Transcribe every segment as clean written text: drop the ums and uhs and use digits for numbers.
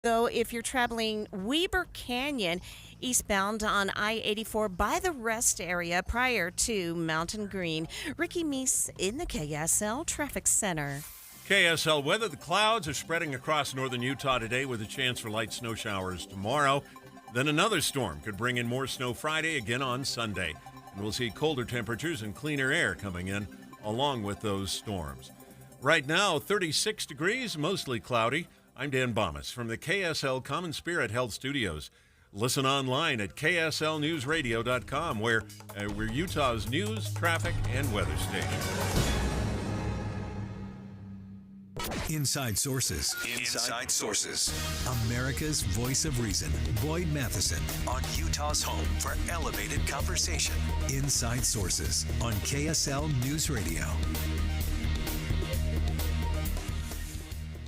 So if you're traveling Weber Canyon eastbound on I-84 by the rest area prior to Mountain Green, Ricky Meese in the KSL Traffic Center. KSL weather. The clouds are spreading across northern Utah today with a chance for light snow showers tomorrow. Then another storm could bring in more snow Friday, again on Sunday. And we'll see colder temperatures and cleaner air coming in along with those storms. Right now, 36 degrees, mostly cloudy. I'm Dan Bomas from the KSL Common Spirit Health Studios. Listen online at kslnewsradio.com, where we're Utah's news, traffic, and weather station. Inside Sources. Inside Sources. America's voice of reason. Boyd Matheson on Utah's home for elevated conversation. Inside Sources on KSL News Radio.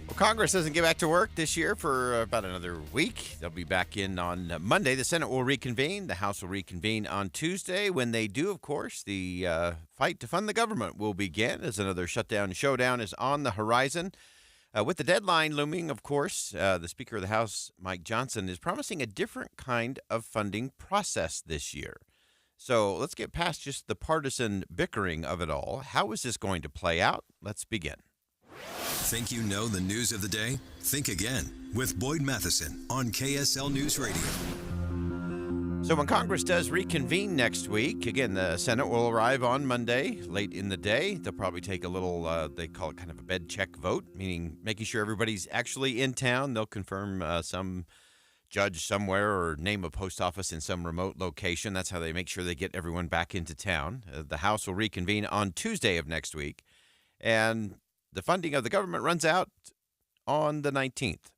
Well, Congress doesn't get back to work this year for about another week. They'll be back in on Monday. The Senate will reconvene. The House will reconvene on Tuesday. When they do, of course, the fight to fund the government will begin as another shutdown showdown is on the horizon. With the deadline looming, of course, the Speaker of the House, Mike Johnson, is promising a different kind of funding process this year. So let's get past just the partisan bickering of it all. How is this going to play out? Let's begin. Think you know the news of the day? Think again with Boyd Matheson on KSL News Radio. So when Congress does reconvene next week, again, the Senate will arrive on Monday, late in the day. They'll probably take a little, they call it kind of a bed check vote, meaning making sure everybody's actually in town. They'll confirm some judge somewhere or name a post office in some remote location. That's how they make sure they get everyone back into town. The House will reconvene on Tuesday of next week. And the funding of the government runs out on the 19th.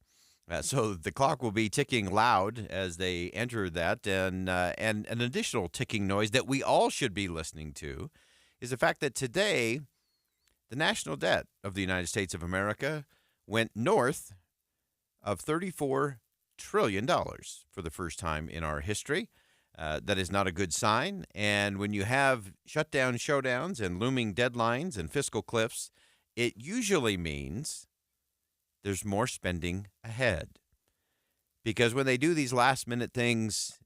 So the clock will be ticking loud as they enter that. And an additional ticking noise that we all should be listening to is the fact that today the national debt of the United States of America went north of $34 trillion for the first time in our history. That is not a good sign. And when you have shutdown showdowns and looming deadlines and fiscal cliffs, it usually means there's more spending ahead. Because when they do these last-minute things,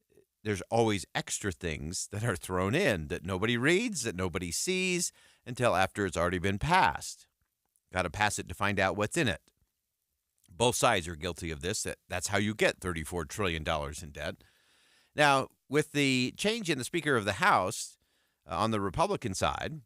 there's always extra things that are thrown in that nobody reads, that nobody sees until after it's already been passed. Got to pass it to find out what's in it. Both sides are guilty of this. That's how you get $34 trillion in debt. Now, with the change in the Speaker of the House on the Republican side,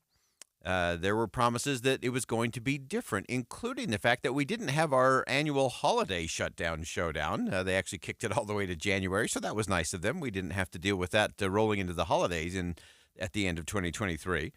there were promises that it was going to be different, including the fact that we didn't have our annual holiday shutdown showdown. They actually kicked it all the way to January, so that was nice of them. We didn't have to deal with that rolling into the holidays at the end of 2023.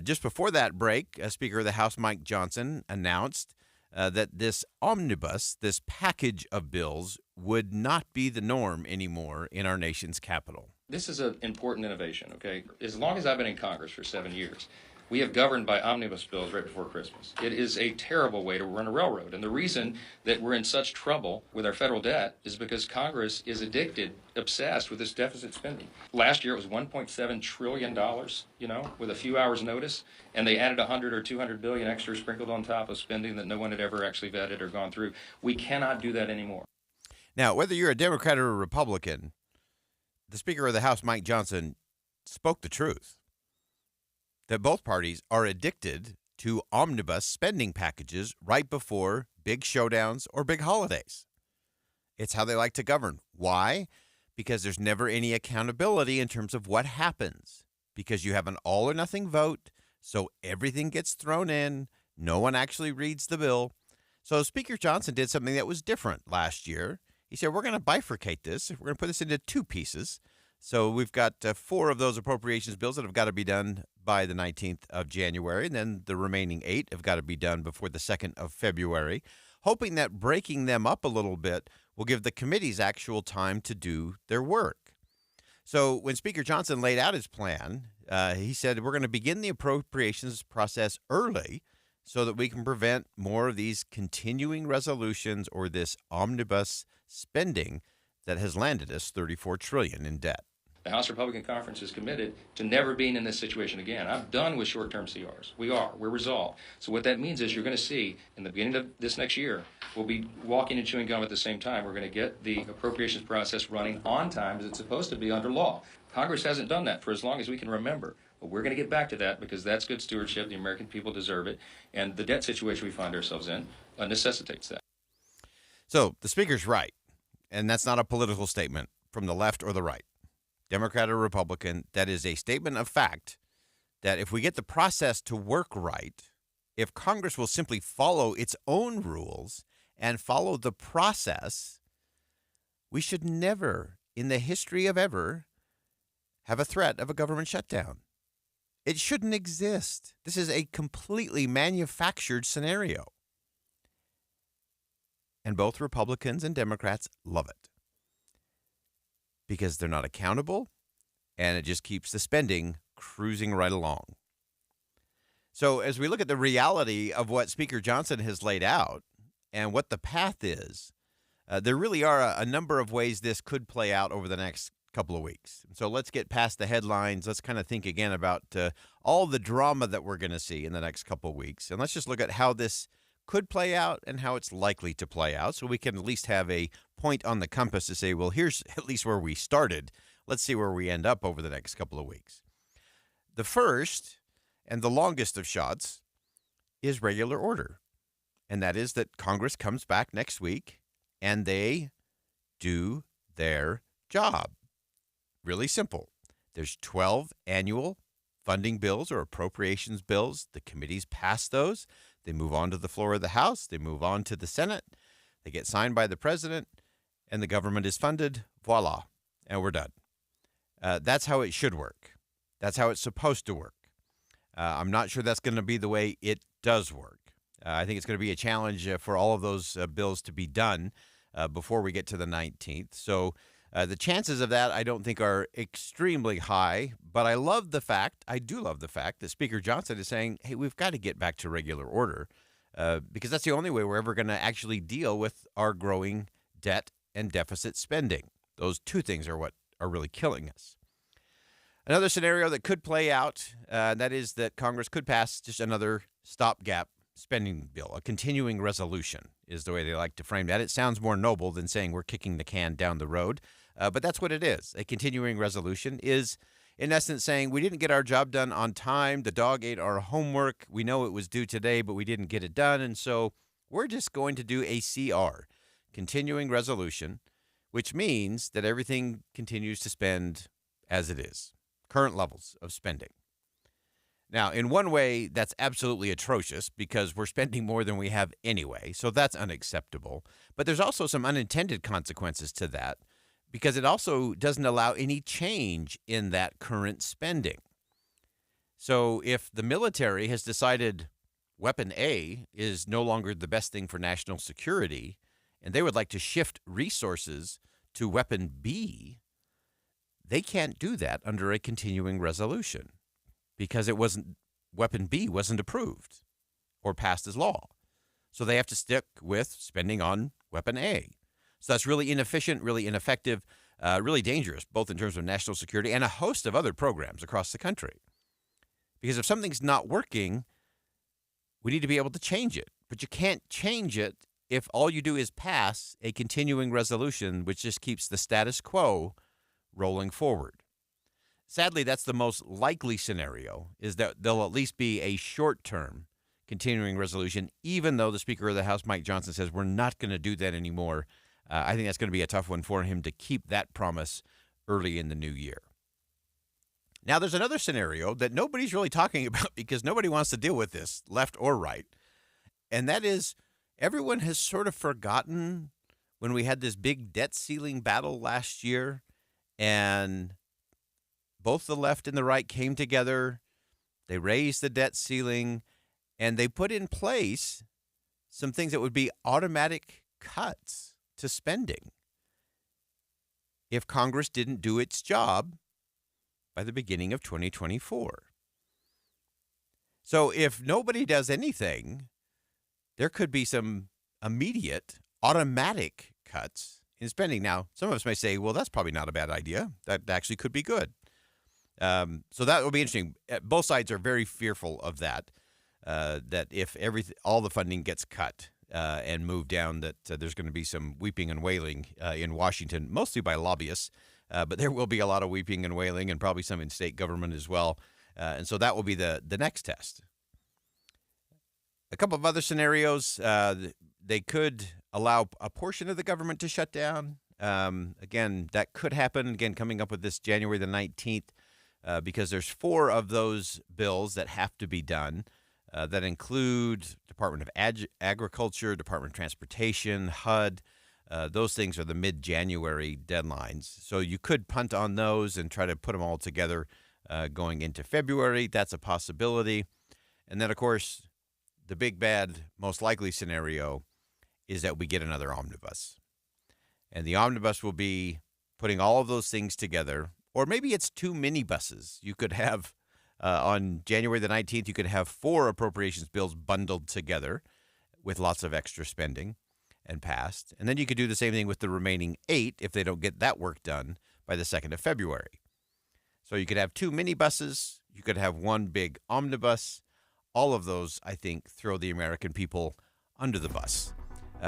Just before that break, Speaker of the House Mike Johnson announced that this omnibus, this package of bills, would not be the norm anymore in our nation's capital. This is an important innovation, okay? As long as I've been in Congress for 7 years, we have governed by omnibus bills right before Christmas. It is a terrible way to run a railroad. And the reason that we're in such trouble with our federal debt is because Congress is addicted, obsessed with this deficit spending. Last year it was $1.7 trillion, with a few hours notice. And they added 100 or 200 billion extra sprinkled on top of spending that no one had ever actually vetted or gone through. We cannot do that anymore. Now, whether you're a Democrat or a Republican, the Speaker of the House, Mike Johnson, spoke the truth. That both parties are addicted to omnibus spending packages right before big showdowns or big holidays. It's how they like to govern. Why? Because there's never any accountability in terms of what happens. Because you have an all or nothing vote, so everything gets thrown in. No one actually reads the bill. So Speaker Johnson did something that was different last year. He said, we're going to bifurcate this. We're going to put this into two pieces. So we've got 4 of those appropriations bills that have got to be done by the 19th of January, and then the remaining 8 have got to be done before the 2nd of February, hoping that breaking them up a little bit will give the committees actual time to do their work. So when Speaker Johnson laid out his plan, he said, we're going to begin the appropriations process early so that we can prevent more of these continuing resolutions or this omnibus spending that has landed us $34 trillion in debt. The House Republican Conference is committed to never being in this situation again. I'm done with short-term CRs. We're resolved. So what that means is you're going to see in the beginning of this next year, we'll be walking and chewing gum at the same time. We're going to get the appropriations process running on time as it's supposed to be under law. Congress hasn't done that for as long as we can remember. But we're going to get back to that because that's good stewardship. The American people deserve it. And the debt situation we find ourselves in necessitates that. So the Speaker's right, and that's not a political statement from the left or the right, Democrat or Republican. That is a statement of fact that if we get the process to work right, if Congress will simply follow its own rules and follow the process, we should never, in the history of ever, have a threat of a government shutdown. It shouldn't exist. This is a completely manufactured scenario. And both Republicans and Democrats love it because they're not accountable, and it just keeps the spending cruising right along. So as we look at the reality of what Speaker Johnson has laid out and what the path is, there really are a number of ways this could play out over the next couple of weeks. So let's get past the headlines. Let's kind of think again about all the drama that we're going to see in the next couple of weeks. And let's just look at how this could play out and how it's likely to play out, so we can at least have a point on the compass to say, well, here's at least where we started. Let's see where we end up over the next couple of weeks. The first and the longest of shots is regular order, and that is that Congress comes back next week and they do their job. Really simple. There's 12 annual funding bills or appropriations bills. The committees pass those. They move on to the floor of the House. They move on to the Senate. They get signed by the president, and the government is funded. Voila. And we're done. That's how it should work. That's how it's supposed to work. I'm not sure that's going to be the way it does work. I think it's going to be a challenge for all of those bills to be done before we get to the 19th. So the chances of that I don't think are extremely high, but I do love the fact that Speaker Johnson is saying, hey, we've got to get back to regular order because that's the only way we're ever going to actually deal with our growing debt and deficit spending. Those two things are what are really killing us. Another scenario that could play out, that is that Congress could pass just another stopgap spending bill. A continuing resolution is the way they like to frame that. It sounds more noble than saying we're kicking the can down the road, but that's what it is. A continuing resolution is, in essence, saying we didn't get our job done on time. The dog ate our homework. We know it was due today, but we didn't get it done, and so we're just going to do a CR, continuing resolution, which means that everything continues to spend as it is, current levels of spending. Now, in one way, that's absolutely atrocious because we're spending more than we have anyway, so that's unacceptable. But there's also some unintended consequences to that because it also doesn't allow any change in that current spending. So if the military has decided weapon A is no longer the best thing for national security, and they would like to shift resources to weapon B, they can't do that under a continuing resolution because weapon B wasn't approved or passed as law. So they have to stick with spending on weapon A. So that's really inefficient, really ineffective, really dangerous, both in terms of national security and a host of other programs across the country. Because if something's not working, we need to be able to change it. But you can't change it if all you do is pass a continuing resolution, which just keeps the status quo rolling forward. Sadly, that's the most likely scenario, is that there'll at least be a short-term continuing resolution, even though the Speaker of the House, Mike Johnson, says we're not going to do that anymore. I think that's going to be a tough one for him to keep that promise early in the new year. Now, there's another scenario that nobody's really talking about because nobody wants to deal with this, left or right, and that is everyone has sort of forgotten when we had this big debt ceiling battle last year, and both the left and the right came together. They raised the debt ceiling, and they put in place some things that would be automatic cuts to spending if Congress didn't do its job by the beginning of 2024. So if nobody does anything, there could be some immediate automatic cuts in spending. Now, some of us may say, well, that's probably not a bad idea. That actually could be good. So that will be interesting. Both sides are very fearful of that, that if all the funding gets cut and moved down, that there's going to be some weeping and wailing in Washington, mostly by lobbyists. But there will be a lot of weeping and wailing, and probably some in state government as well. And so that will be the next test. A couple of other scenarios, they could allow a portion of the government to shut down. Again, that could happen, again, coming up with this January the 19th, because there's 4 of those bills that have to be done that include Department of Agriculture, Department of Transportation, HUD. Those things are the mid-January deadlines. So you could punt on those and try to put them all together going into February. That's a possibility. And then, of course, the big, bad, most likely scenario is that we get another omnibus. And the omnibus will be putting all of those things together. Or maybe it's 2 minibuses. You could have, on January the 19th, you could have 4 appropriations bills bundled together with lots of extra spending and passed. And then you could do the same thing with the remaining 8 if they don't get that work done by the 2nd of February. So you could have 2 minibuses. You could have 1 big omnibus. All of those, I think, throw the American people under the bus,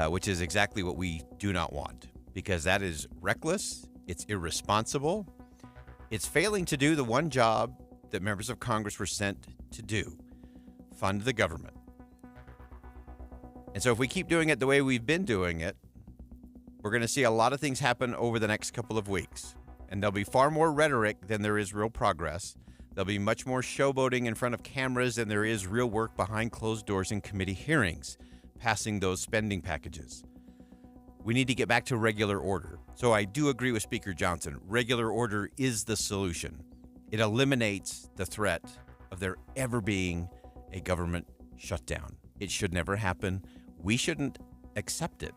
which is exactly what we do not want, because that is reckless. It's irresponsible. It's failing to do the one job that members of Congress were sent to do: fund the government. And so if we keep doing it the way we've been doing it, we're going to see a lot of things happen over the next couple of weeks. And there'll be far more rhetoric than there is real progress. There'll be much more showboating in front of cameras than there is real work behind closed doors in committee hearings, passing those spending packages. We need to get back to regular order. So I do agree with Speaker Johnson. Regular order is the solution. It eliminates the threat of there ever being a government shutdown. It should never happen. We shouldn't accept it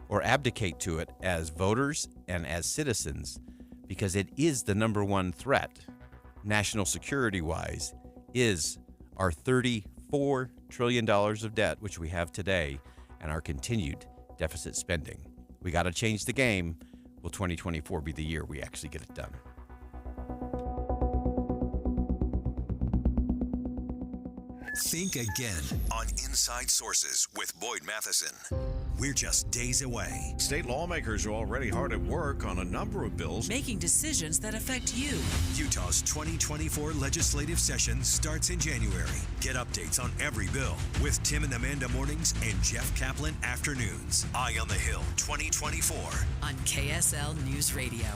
or abdicate to it as voters and as citizens, because it is the number one threat, national security-wise, is our $34 trillion of debt, which we have today, and our continued deficit spending. We got to change the game. Will 2024 be the year we actually get it done? Think again on Inside Sources with Boyd Matheson. We're just days away. State lawmakers are already hard at work on a number of bills, making decisions that affect you. Utah's 2024 legislative session starts in January. Get updates on every bill with Tim and Amanda mornings and Jeff Kaplan afternoons. Eye on the Hill 2024 on KSL News Radio.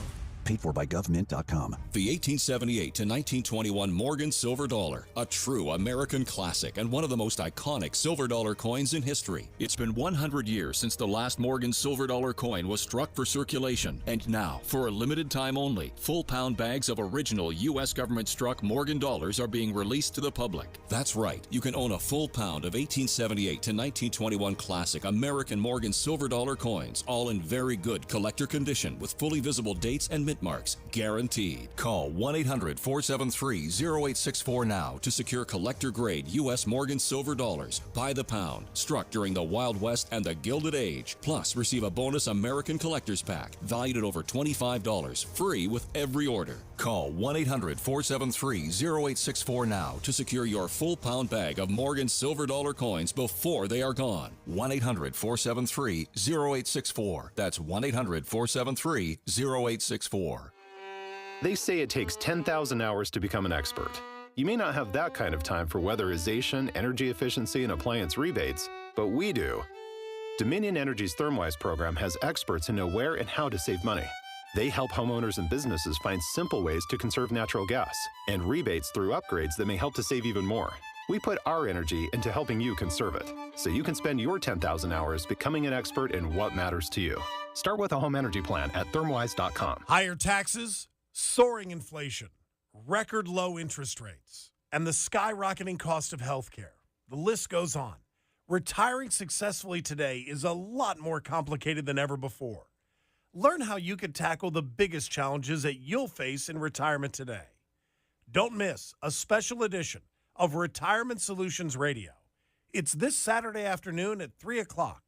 Paid for by GovMint.com. The 1878 to 1921 Morgan Silver Dollar, a true American classic and one of the most iconic silver dollar coins in history. It's been 100 years since the last Morgan Silver Dollar coin was struck for circulation. And now, for a limited time only, full pound bags of original U.S. government struck Morgan dollars are being released to the public. That's right, you can own a full pound of 1878 to 1921 classic American Morgan Silver Dollar coins, all in very good collector condition with fully visible dates and mint marks, guaranteed. Call 1-800-473-0864 now to secure collector-grade U.S. Morgan Silver Dollars by the pound, struck during the Wild West and the Gilded Age. Plus, receive a bonus American Collector's Pack, valued at over $25, free with every order. Call 1-800-473-0864 now to secure your full pound bag of Morgan Silver Dollar coins before they are gone. 1-800-473-0864. That's 1-800-473-0864. They say it takes 10,000 hours to become an expert. You may not have that kind of time for weatherization, energy efficiency, and appliance rebates, but we do. Dominion Energy's ThermWise program has experts who know where and how to save money. They help homeowners and businesses find simple ways to conserve natural gas and rebates through upgrades that may help to save even more. We put our energy into helping you conserve it, so you can spend your 10,000 hours becoming an expert in what matters to you. Start with a home energy plan at thermwise.com. Higher taxes, soaring inflation, record low interest rates, and the skyrocketing cost of healthcare. The list goes on. Retiring successfully today is a lot more complicated than ever before. Learn how you can tackle the biggest challenges that you'll face in retirement today. Don't miss a special edition of Retirement Solutions Radio. It's this Saturday afternoon at 3 o'clock,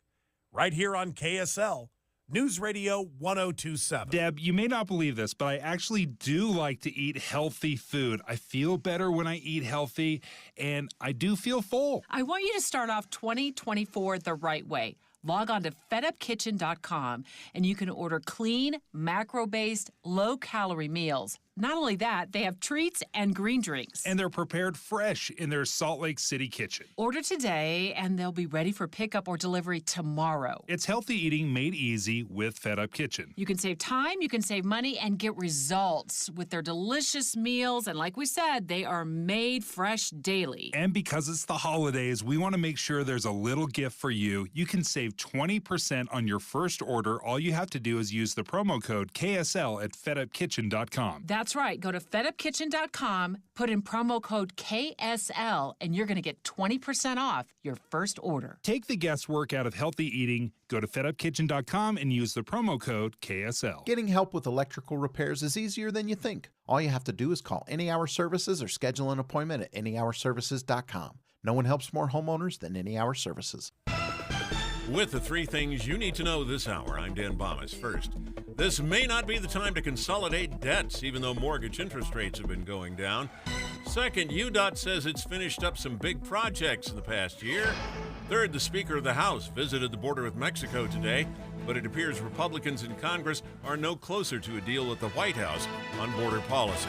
right here on KSL, News Radio 1027. Deb, you may not believe this, but I actually do like to eat healthy food. I feel better when I eat healthy, and I do feel full. I want you to start off 2024 the right way. Log on to fedupkitchen.com and you can order clean, macro-based, low-calorie meals. Not only that, they have treats and green drinks. And they're prepared fresh in their Salt Lake City kitchen. Order today and they'll be ready for pickup or delivery tomorrow. It's healthy eating made easy with Fed Up Kitchen. You can save time, you can save money, and get results with their delicious meals. And like we said, they are made fresh daily. And because it's the holidays, we want to make sure there's a little gift for you. You can save 20% on your first order. All you have to do is use the promo code KSL at fedupkitchen.com. That's right. Go to fedupkitchen.com, put in promo code KSL, and you're going to get 20% off your first order. Take the guesswork out of healthy eating. Go to fedupkitchen.com and use the promo code KSL. Getting help with electrical repairs is easier than you think. All you have to do is call Any Hour Services or schedule an appointment at anyhourservices.com. No one helps more homeowners than Any Hour Services. With the 3 things you need to know this hour, I'm Dan Bomas. First, this may not be the time to consolidate debts, even though mortgage interest rates have been going down. Second, UDOT says it's finished up some big projects in the past year. Third, the Speaker of the House visited the border with Mexico today, but it appears Republicans in Congress are no closer to a deal at the White House on border policy.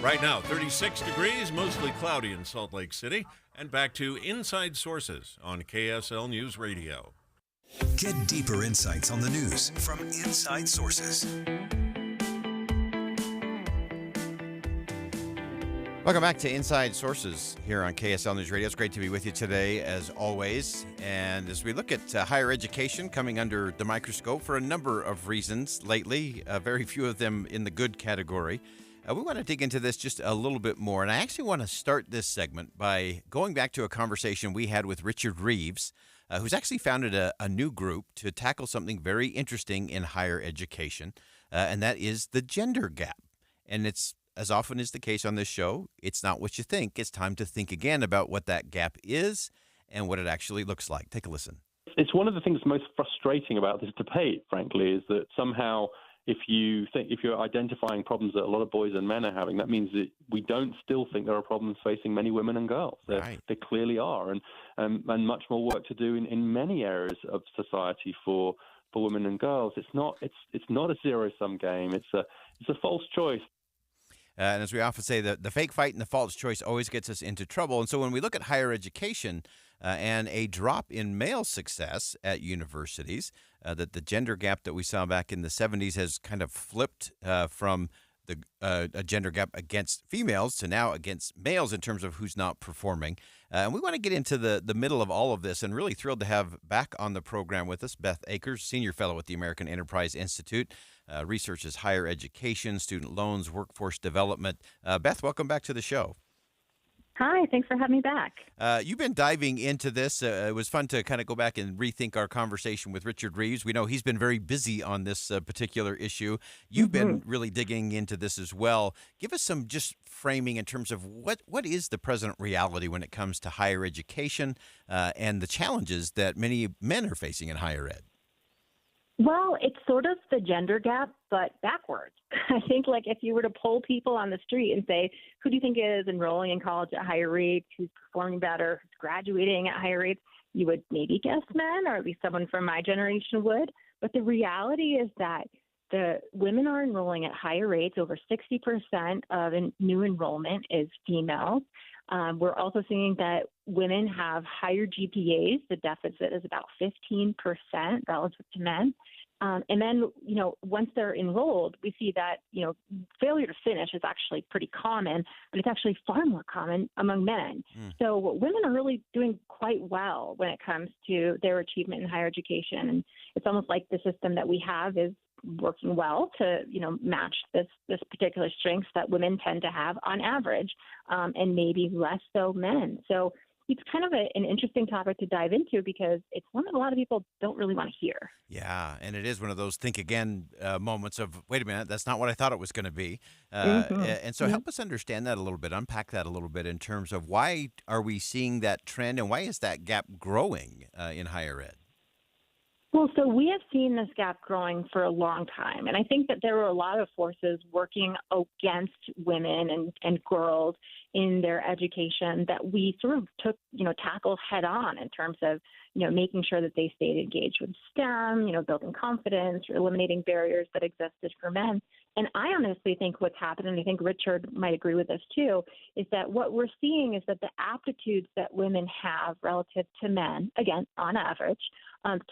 Right now, 36 degrees, mostly cloudy in Salt Lake City. And back to Inside Sources on KSL News Radio. Get deeper insights on the news from Inside Sources. Welcome back to Inside Sources here on KSL News Radio. It's great to be with you today, as always. And as we look at higher education coming under the microscope for a number of reasons lately, very few of them in the good category, we want to dig into this just a little bit more. And I actually want to start this segment by going back to a conversation we had with Richard Reeves, who's actually founded a new group to tackle something very interesting in higher education, and that is the gender gap. And it's, as often is the case on this show, it's not what you think. It's time to think again about what that gap is and what it actually looks like. Take a listen. It's one of the things most frustrating about this debate, frankly, is that somehow if you're identifying problems that a lot of boys and men are having, that means that we don't still think there are problems facing many women and girls. There clearly are, and much more work to do in many areas of society for women and girls. It's not a zero-sum game. It's a false choice. And as we often say, the fake fight and the false choice always gets us into trouble. And so when we look at higher education and a drop in male success at universities, that the gender gap that we saw back in the 70s has kind of flipped from a gender gap against females to now against males in terms of who's not performing. And we want to get into the middle of all of this, and really thrilled to have back on the program with us Beth Akers, Senior Fellow at the American Enterprise Institute, researches higher education, student loans, workforce development. Beth, welcome back to the show. Hi, thanks for having me back. You've been diving into this. It was fun to kind of go back and rethink our conversation with Richard Reeves. We know he's been very busy on this particular issue. You've been really digging into this as well. Give us some just framing in terms of what is the present reality when it comes to higher education and the challenges that many men are facing in higher ed. Well, it's sort of the gender gap, but backwards. I think, like, if you were to poll people on the street and say, who do you think is enrolling in college at higher rates, who's performing better, who's graduating at higher rates, you would maybe guess men, or at least someone from my generation would. But the reality is that the women are enrolling at higher rates. Over 60% of new enrollment is females. We're also seeing that women have higher GPAs. The deficit is about 15% relative to men. And then, once they're enrolled, we see that, failure to finish is actually pretty common, but it's actually far more common among men. So women are really doing quite well when it comes to their achievement in higher education. And it's almost like the system that we have is working well to, match this particular strengths that women tend to have on average, and maybe less so men. So it's kind of an interesting topic to dive into because it's one that a lot of people don't really want to hear. Yeah, and it is one of those think again moments of, wait a minute, that's not what I thought it was going to be. And so help us understand that a little bit, unpack that a little bit in terms of why are we seeing that trend and why is that gap growing in higher ed? Well, so we have seen this gap growing for a long time. And I think that there were a lot of forces working against women and girls in their education that we sort of took, tackle head on in terms of, making sure that they stayed engaged with STEM, building confidence, eliminating barriers that existed for men. And I honestly think what's happened, and I think Richard might agree with this too, is that what we're seeing is that the aptitudes that women have relative to men, again, on average,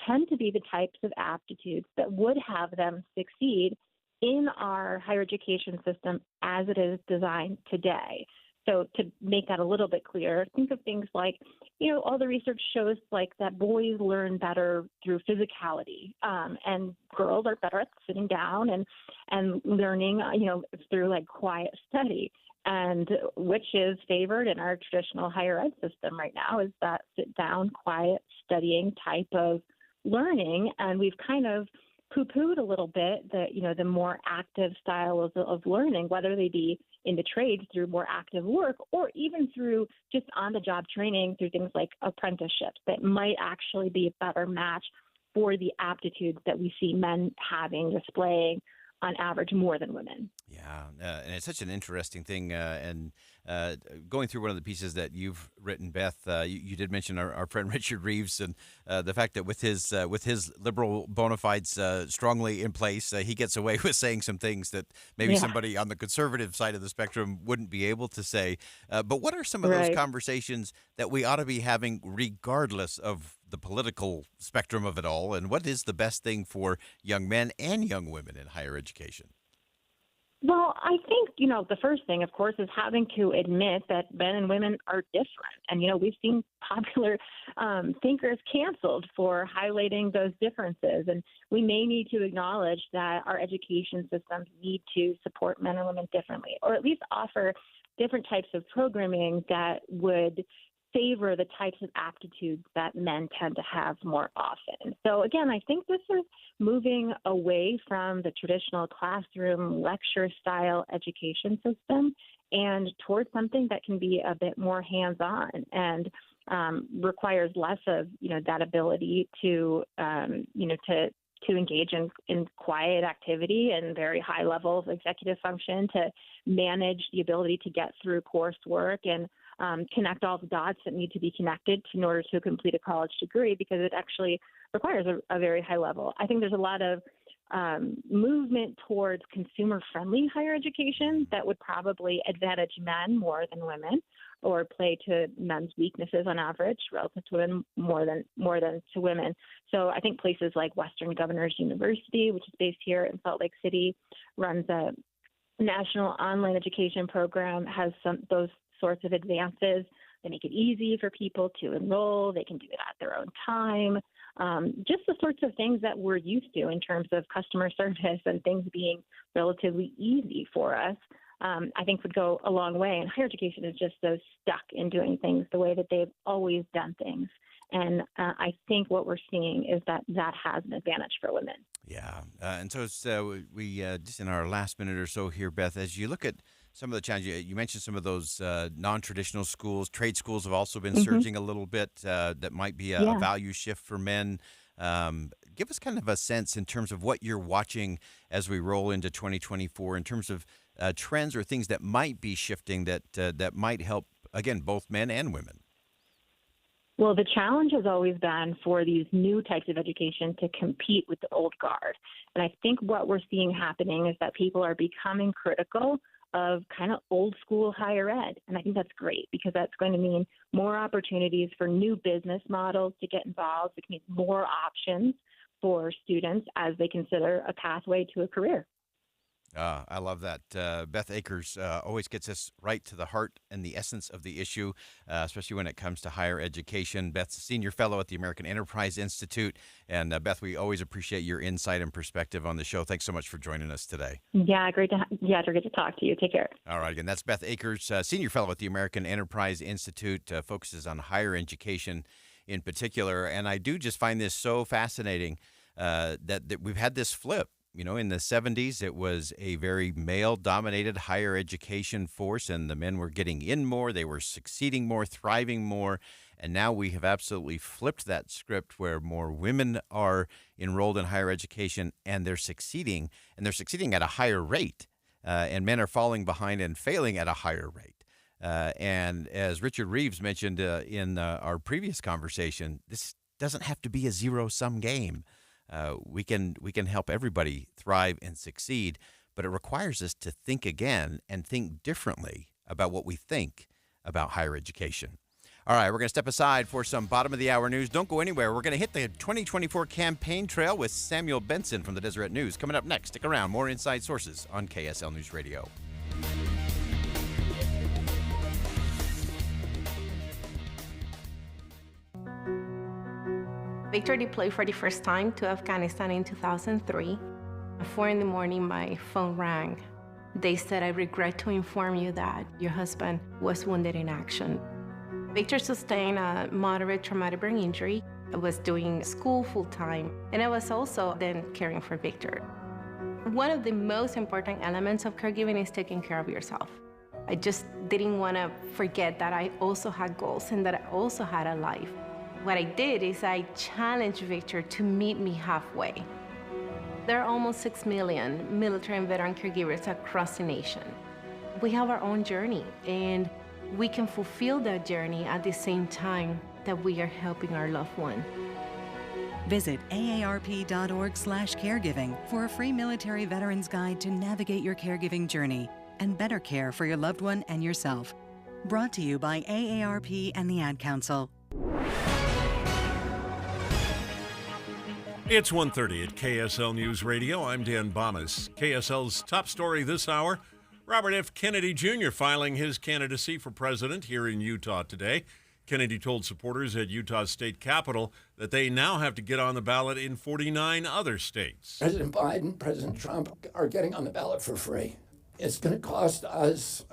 tend to be the types of aptitudes that would have them succeed in our higher education system as it is designed today. So to make that a little bit clearer, think of things like, all the research shows like that boys learn better through physicality, and girls are better at sitting down and learning, through like quiet study. And which is favored in our traditional higher ed system right now is that sit down, quiet studying type of learning. And we've kind of poo-pooed a little bit the more active style of learning, whether they be in the trades through more active work or even through just on-the-job training through things like apprenticeships that might actually be a better match for the aptitudes that we see men displaying on average more than women. Yeah, and it's such an interesting thing. And going through one of the pieces that you've written, Beth, you did mention our friend Richard Reeves and the fact that with his liberal bona fides strongly in place, he gets away with saying some things that maybe somebody on the conservative side of the spectrum wouldn't be able to say. But what are some of those conversations that we ought to be having regardless of the political spectrum of it all? And what is the best thing for young men and young women in higher education? Well, I think, the first thing, of course, is having to admit that men and women are different. And, we've seen popular thinkers canceled for highlighting those differences. And we may need to acknowledge that our education systems need to support men and women differently, or at least offer different types of programming that would favor the types of aptitudes that men tend to have more often. So again, I think this is moving away from the traditional classroom lecture style education system and towards something that can be a bit more hands-on and requires less of, that ability to engage in quiet activity and very high levels of executive function, to manage the ability to get through coursework and connect all the dots that need to be connected in order to complete a college degree, because it actually requires a very high level. I think there's a lot of movement towards consumer-friendly higher education that would probably advantage men more than women, or play to men's weaknesses on average relative to women more than to women. So I think places like Western Governors University, which is based here in Salt Lake City, runs a national online education program, has those sorts of advances. They make it easy for people to enroll. They can do it at their own time. Just the sorts of things that we're used to in terms of customer service and things being relatively easy for us, I think would go a long way. And higher education is just so stuck in doing things the way that they've always done things. And I think what we're seeing is that has an advantage for women. Yeah. And so we just in our last minute or so here, Beth, as you look at some of the challenges, you mentioned some of those non-traditional schools. Trade schools have also been surging a little bit. That might be a value shift for men. Give us kind of a sense in terms of what you're watching as we roll into 2024 in terms of trends or things that might be shifting that might help, again, both men and women. Well, the challenge has always been for these new types of education to compete with the old guard. And I think what we're seeing happening is that people are becoming critical of kind of old school higher ed. And I think that's great, because that's going to mean more opportunities for new business models to get involved. It means more options for students as they consider a pathway to a career. I love that. Beth Akers always gets us right to the heart and the essence of the issue, especially when it comes to higher education. Beth's a senior fellow at the American Enterprise Institute. And Beth, we always appreciate your insight and perspective on the show. Thanks so much for joining us today. Yeah, great to talk to you. Take care. All right, again, that's Beth Akers, senior fellow at the American Enterprise Institute, focuses on higher education in particular. And I do just find this so fascinating that we've had this flip. You know, in the 70s, it was a very male-dominated higher education force, and the men were getting in more. They were succeeding more, thriving more. And now we have absolutely flipped that script where more women are enrolled in higher education, and they're succeeding at a higher rate. And men are falling behind and failing at a higher rate. And as Richard Reeves mentioned in our previous conversation, this doesn't have to be a zero-sum game. We can help everybody thrive and succeed, but it requires us to think again and think differently about what we think about higher education. All right, we're going to step aside for some bottom-of-the-hour news. Don't go anywhere. We're going to hit the 2024 campaign trail with Samuel Benson from the Deseret News. Coming up next, stick around. More Inside Sources on KSL News Radio. Victor deployed for the first time to Afghanistan in 2003. At 4 in the morning, my phone rang. They said, "I regret to inform you that your husband was wounded in action." Victor sustained a moderate traumatic brain injury. I was doing school full-time, and I was also then caring for Victor. One of the most important elements of caregiving is taking care of yourself. I just didn't want to forget that I also had goals and that I also had a life. What I did is I challenged Victor to meet me halfway. There are almost 6 million military and veteran caregivers across the nation. We have our own journey, and we can fulfill that journey at the same time that we are helping our loved one. Visit aarp.org/caregiving for a free military veterans guide to navigate your caregiving journey and better care for your loved one and yourself. Brought to you by AARP and the Ad Council. It's 1:30 at KSL News Radio. I'm Dan Bomas. KSL's top story this hour, Robert F. Kennedy Jr. filing his candidacy for president here in Utah today. Kennedy told supporters at Utah's state capitol that they now have to get on the ballot in 49 other states. President Biden, President Trump are getting on the ballot for free. It's going to cost us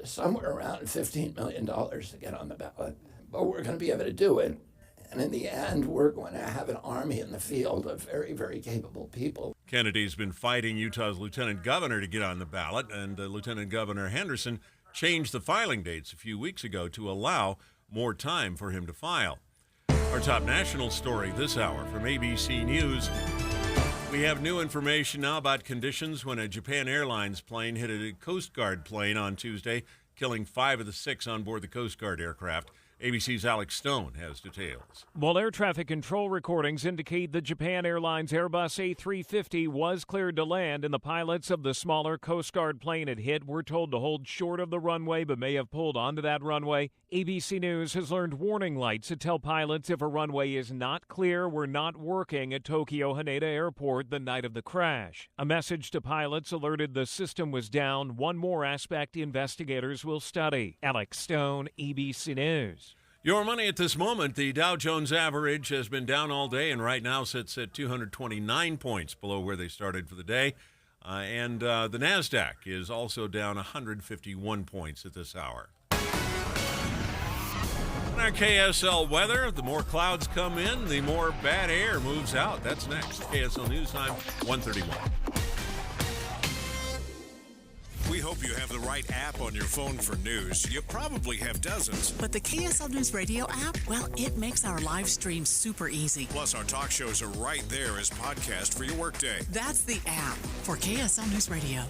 somewhere around $15 million to get on the ballot, but we're going to be able to do it. And in the end, we're going to have an army in the field of very, very capable people. Kennedy's been fighting Utah's lieutenant governor to get on the ballot, and Lieutenant Governor Henderson changed the filing dates a few weeks ago to allow more time for him to file. Our top national story this hour from ABC News. We have new information now about conditions when a Japan Airlines plane hit a Coast Guard plane on Tuesday, killing 5 of the 6 on board the Coast Guard aircraft. ABC's Alex Stone has details. Well, air traffic control recordings indicate the Japan Airlines Airbus A350 was cleared to land, and the pilots of the smaller Coast Guard plane it hit were told to hold short of the runway but may have pulled onto that runway. ABC News has learned warning lights that tell pilots if a runway is not clear were not working at Tokyo Haneda Airport the night of the crash. A message to pilots alerted the system was down. One more aspect investigators will study. Alex Stone, ABC News. Your money at this moment, the Dow Jones average has been down all day and right now sits at 229 points below where they started for the day. And the NASDAQ is also down 151 points at this hour. In our KSL weather, the more clouds come in, the more bad air moves out. That's next. KSL News Time, 1:31. We hope you have the right app on your phone for news. You probably have dozens. But the KSL News Radio app, well, it makes our live stream super easy. Plus, our talk shows are right there as podcast for your workday. That's the app for KSL News Radio.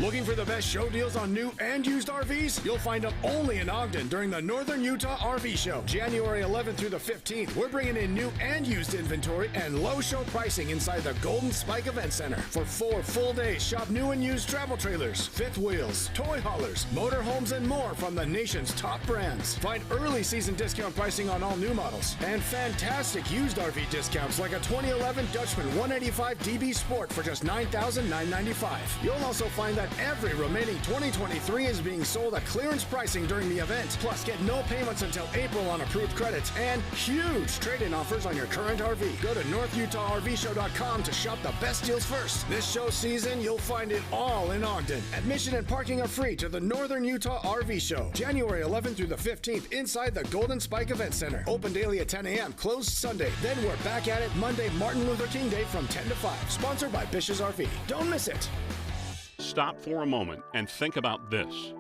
Looking for the best show deals on new and used RVs? You'll find them only in Ogden during the Northern Utah RV Show, January 11th through the 15th. We're bringing in new and used inventory and low show pricing inside the Golden Spike Event Center. For 4 full days, shop new and used travel trailers, fifth wheels, toy haulers, motorhomes, and more from the nation's top brands. Find early season discount pricing on all new models and fantastic used RV discounts like a 2011 Dutchman 185 DB Sport for just $9,995. You'll also find that every remaining 2023 is being sold at clearance pricing during the event. Plus, get no payments until April on approved credits and huge trade-in offers on your current RV. Go to NorthUtahRVShow.com to shop the best deals first. This show season, you'll find it all in Ogden. Admission and parking are free to the Northern Utah RV Show, January 11th through the 15th inside the Golden Spike Event Center. Open daily at 10 a.m., closed Sunday. Then we're back at it Monday, Martin Luther King Day from 10 to 5. Sponsored by Bish's RV. Don't miss it. Stop for a moment and think about this.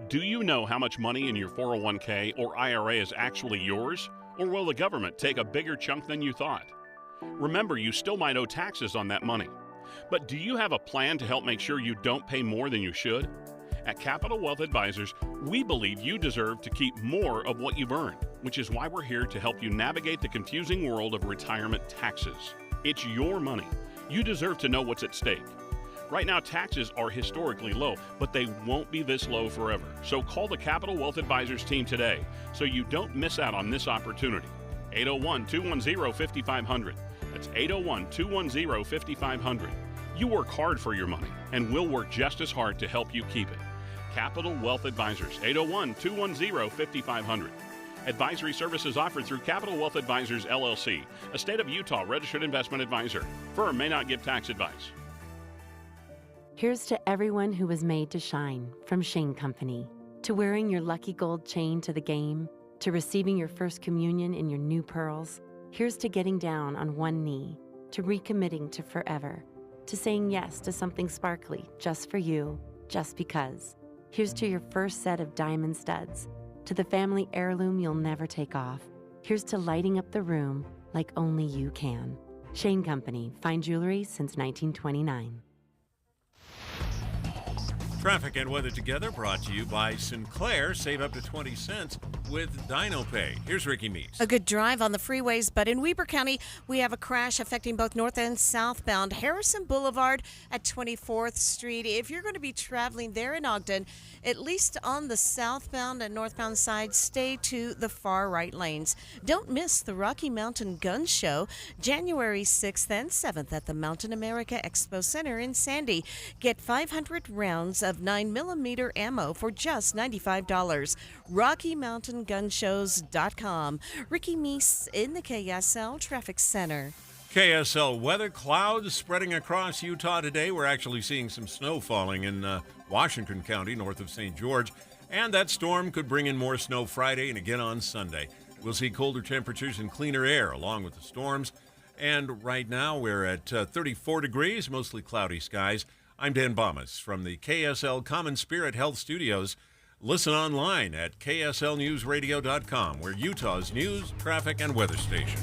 Do you know how much money in your 401k or IRA is actually yours? Or will the government take a bigger chunk than you thought? Remember, you still might owe taxes on that money. But do you have a plan to help make sure you don't pay more than you should? At Capital Wealth Advisors, we believe you deserve to keep more of what you've earned, which is why we're here to help you navigate the confusing world of retirement taxes. It's your money. You deserve to know what's at stake. Right now, taxes are historically low, but they won't be this low forever. So call the Capital Wealth Advisors team today so you don't miss out on this opportunity. 801-210-5500. That's 801-210-5500. You work hard for your money, and we'll work just as hard to help you keep it. Capital Wealth Advisors, 801-210-5500. Advisory services offered through Capital Wealth Advisors, LLC, a state of Utah registered investment advisor. Firm may not give tax advice. Here's to everyone who was made to shine, from Shane Company. To wearing your lucky gold chain to the game, to receiving your first communion in your new pearls. Here's to getting down on one knee, to recommitting to forever, to saying yes to something sparkly just for you, just because. Here's to your first set of diamond studs, to the family heirloom you'll never take off. Here's to lighting up the room like only you can. Shane Company, fine jewelry since 1929. Traffic and weather together brought to you by Sinclair. Save up to 20 cents with DinoPay. Here's Ricky Meese. A good drive on the freeways, but in Weber County, we have a crash affecting both north and southbound. Harrison Boulevard at 24th Street. If you're going to be traveling there in Ogden, at least on the southbound and northbound side, stay to the far right lanes. Don't miss the Rocky Mountain Gun Show, January 6th and 7th at the Mountain America Expo Center in Sandy. Get 500 rounds of 9mm ammo for just $95. RockyMountainGunshows.com. Ricky Meese in the KSL Traffic Center. KSL weather, clouds spreading across Utah today. We're actually seeing some snow falling in Washington County, north of St. George. And that storm could bring in more snow Friday and again on Sunday. We'll see colder temperatures and cleaner air along with the storms. And right now we're at 34 degrees, mostly cloudy skies. I'm Dan Bomas from the KSL Common Spirit Health Studios. Listen online at kslnewsradio.com. We're Utah's news, traffic, and weather station.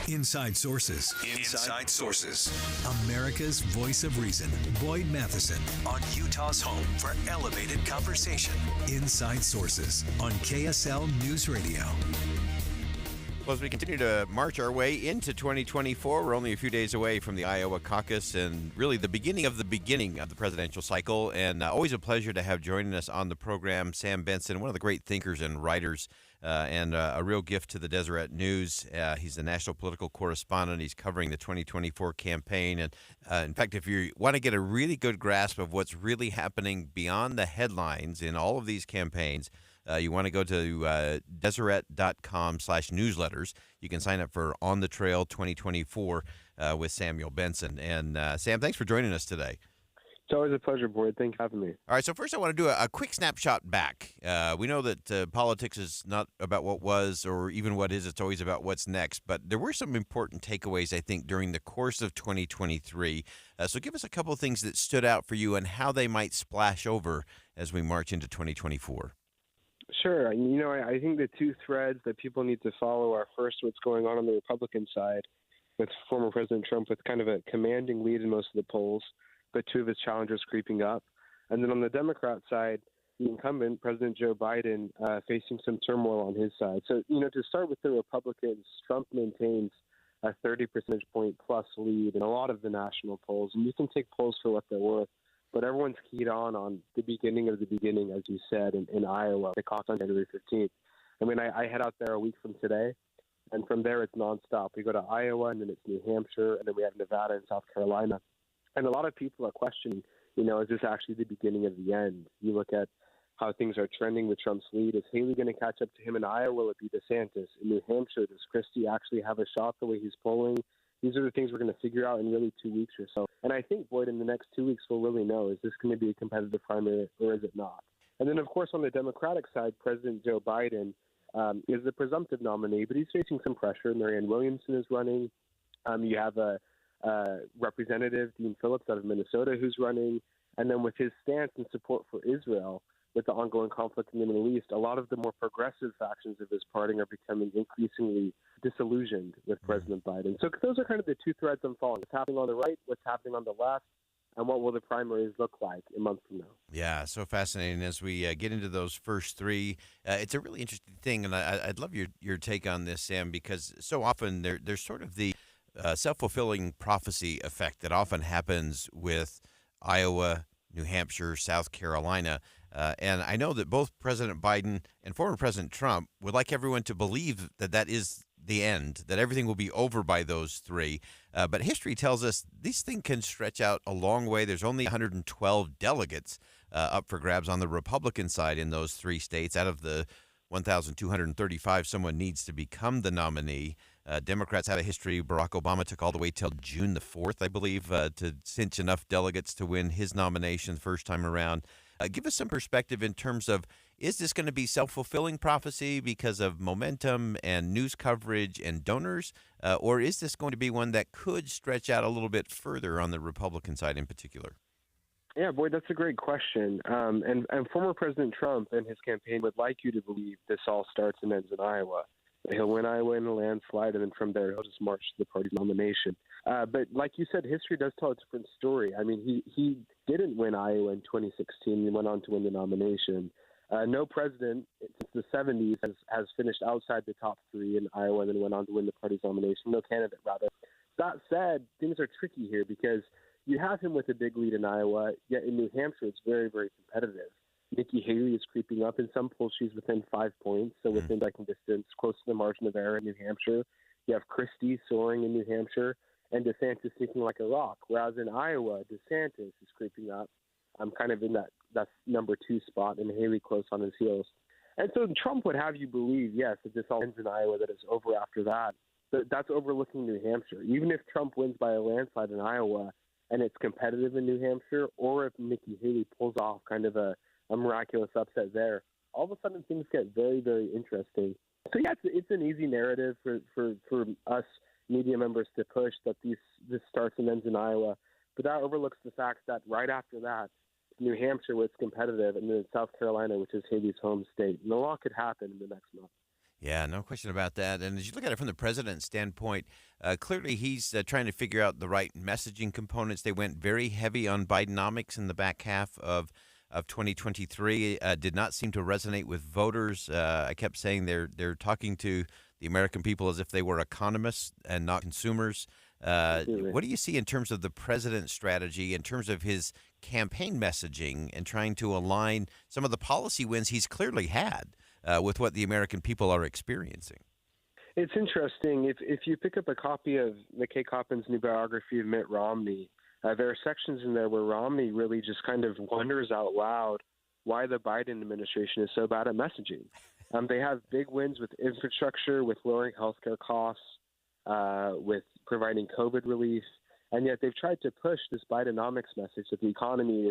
Inside Sources. Inside Sources. America's voice of reason. Boyd Matheson on Utah's home for elevated conversation. Inside Sources on KSL News Radio. Well, as we continue to march our way into 2024, we're only a few days away from the Iowa caucus and really the beginning of the presidential cycle. And always a pleasure to have joining us on the program Sam Benson, one of the great thinkers and writers and a real gift to the Deseret News. He's the national political correspondent. He's covering the 2024 campaign. And in fact, if you want to get a really good grasp of what's really happening beyond the headlines in all of these campaigns, you want to go to Deseret.com/newsletters. You can sign up for On the Trail 2024 with Samuel Benson. And Sam, thanks for joining us today. It's always a pleasure, Boyd. Thanks for having me. All right, so first I want to do a quick snapshot back. We know that politics is not about what was or even what is. It's always about what's next. But there were some important takeaways, I think, during the course of 2023. So give us a couple of things that stood out for you and how they might splash over as we march into 2024. Sure. I think the two threads that people need to follow are first what's going on the Republican side with former President Trump with kind of a commanding lead in most of the polls, but two of his challengers creeping up. And then on the Democrat side, the incumbent, President Joe Biden, facing some turmoil on his side. So, to start with the Republicans, Trump maintains a 30 percentage point plus lead in a lot of the national polls. And you can take polls for what they're worth. But everyone's keyed on the beginning of the beginning, as you said, in Iowa, the caucus on January 15th. I mean, I head out there a week from today, and from there it's nonstop. We go to Iowa, and then it's New Hampshire, and then we have Nevada and South Carolina. And a lot of people are questioning, is this actually the beginning of the end? You look at how things are trending with Trump's lead. Is Haley going to catch up to him in Iowa? Will it be DeSantis? In New Hampshire, does Christie actually have a shot the way he's polling? These are the things we're going to figure out in really 2 weeks or so. And I think, Boyd, in the next 2 weeks, we'll really know, is this going to be a competitive primary or is it not? And then, of course, on the Democratic side, President Joe Biden is the presumptive nominee, but he's facing some pressure. Marianne Williamson is running. You have a Representative Dean Phillips out of Minnesota who's running. And then with his stance and support for Israel, with the ongoing conflict in the Middle East, a lot of the more progressive factions of his party are becoming increasingly disillusioned with President Biden. So those are kind of the two threads I'm following. What's happening on the right, what's happening on the left, and what will the primaries look like a month from now? Yeah, so fascinating. As we get into those first three, it's a really interesting thing, and I'd love your take on this, Sam, because so often there's sort of the self-fulfilling prophecy effect that often happens with Iowa, New Hampshire, South Carolina. And I know that both President Biden and former President Trump would like everyone to believe that that is the end, that everything will be over by those three. But history tells us these things can stretch out a long way. There's only 112 delegates up for grabs on the Republican side in those three states. Out of the 1,235, someone needs to become the nominee. Democrats have a history. Barack Obama took all the way till June the 4th, I believe, to cinch enough delegates to win his nomination the first time around. Give us some perspective in terms of, is this going to be self-fulfilling prophecy because of momentum and news coverage and donors, or is this going to be one that could stretch out a little bit further on the Republican side in particular? Yeah, boy, that's a great question. And former President Trump and his campaign would like you to believe this all starts and ends in Iowa. He'll win Iowa in a landslide, and then from there he'll just march to the party's nomination. But like you said, history does tell a different story. I mean, he didn't win Iowa in 2016. He went on to win the nomination. No president since the 70s has finished outside the top three in Iowa and then went on to win the party's nomination. No candidate, rather. That said, things are tricky here because you have him with a big lead in Iowa, yet in New Hampshire it's very, very competitive. Nikki Haley is creeping up. In some polls, she's within 5 points, so within striking distance, close to the margin of error in New Hampshire. You have Christie soaring in New Hampshire, and DeSantis sneaking like a rock. Whereas in Iowa, DeSantis is creeping up. I'm kind of in that number 2 spot, and Haley close on his heels. And so Trump would have you believe, yes, if this all ends in Iowa, that it's over after that. But that's overlooking New Hampshire. Even if Trump wins by a landslide in Iowa, and it's competitive in New Hampshire, or if Nikki Haley pulls off kind of a miraculous upset there, all of a sudden things get very, very interesting. So yeah, it's an easy narrative for us media members to push that this starts and ends in Iowa, but that overlooks the fact that right after that, New Hampshire, where it's competitive, and then South Carolina, which is Haley's home state. And a lot could happen in the next month. Yeah, no question about that. And as you look at it from the president's standpoint, clearly he's trying to figure out the right messaging components. They went very heavy on Bidenomics in the back half of 2023. Did not seem to resonate with voters. I kept saying they're talking to the American people as if they were economists and not consumers. What do you see in terms of the president's strategy, in terms of his campaign messaging and trying to align some of the policy wins he's clearly had with what the American people are experiencing? It's interesting. If you pick up a copy of McKay Coppin's new biography of Mitt Romney, there are sections in there where Romney really just kind of wonders out loud why the Biden administration is so bad at messaging. They have big wins with infrastructure, with lowering healthcare costs, with providing COVID relief, and yet they've tried to push this Bidenomics message that the economy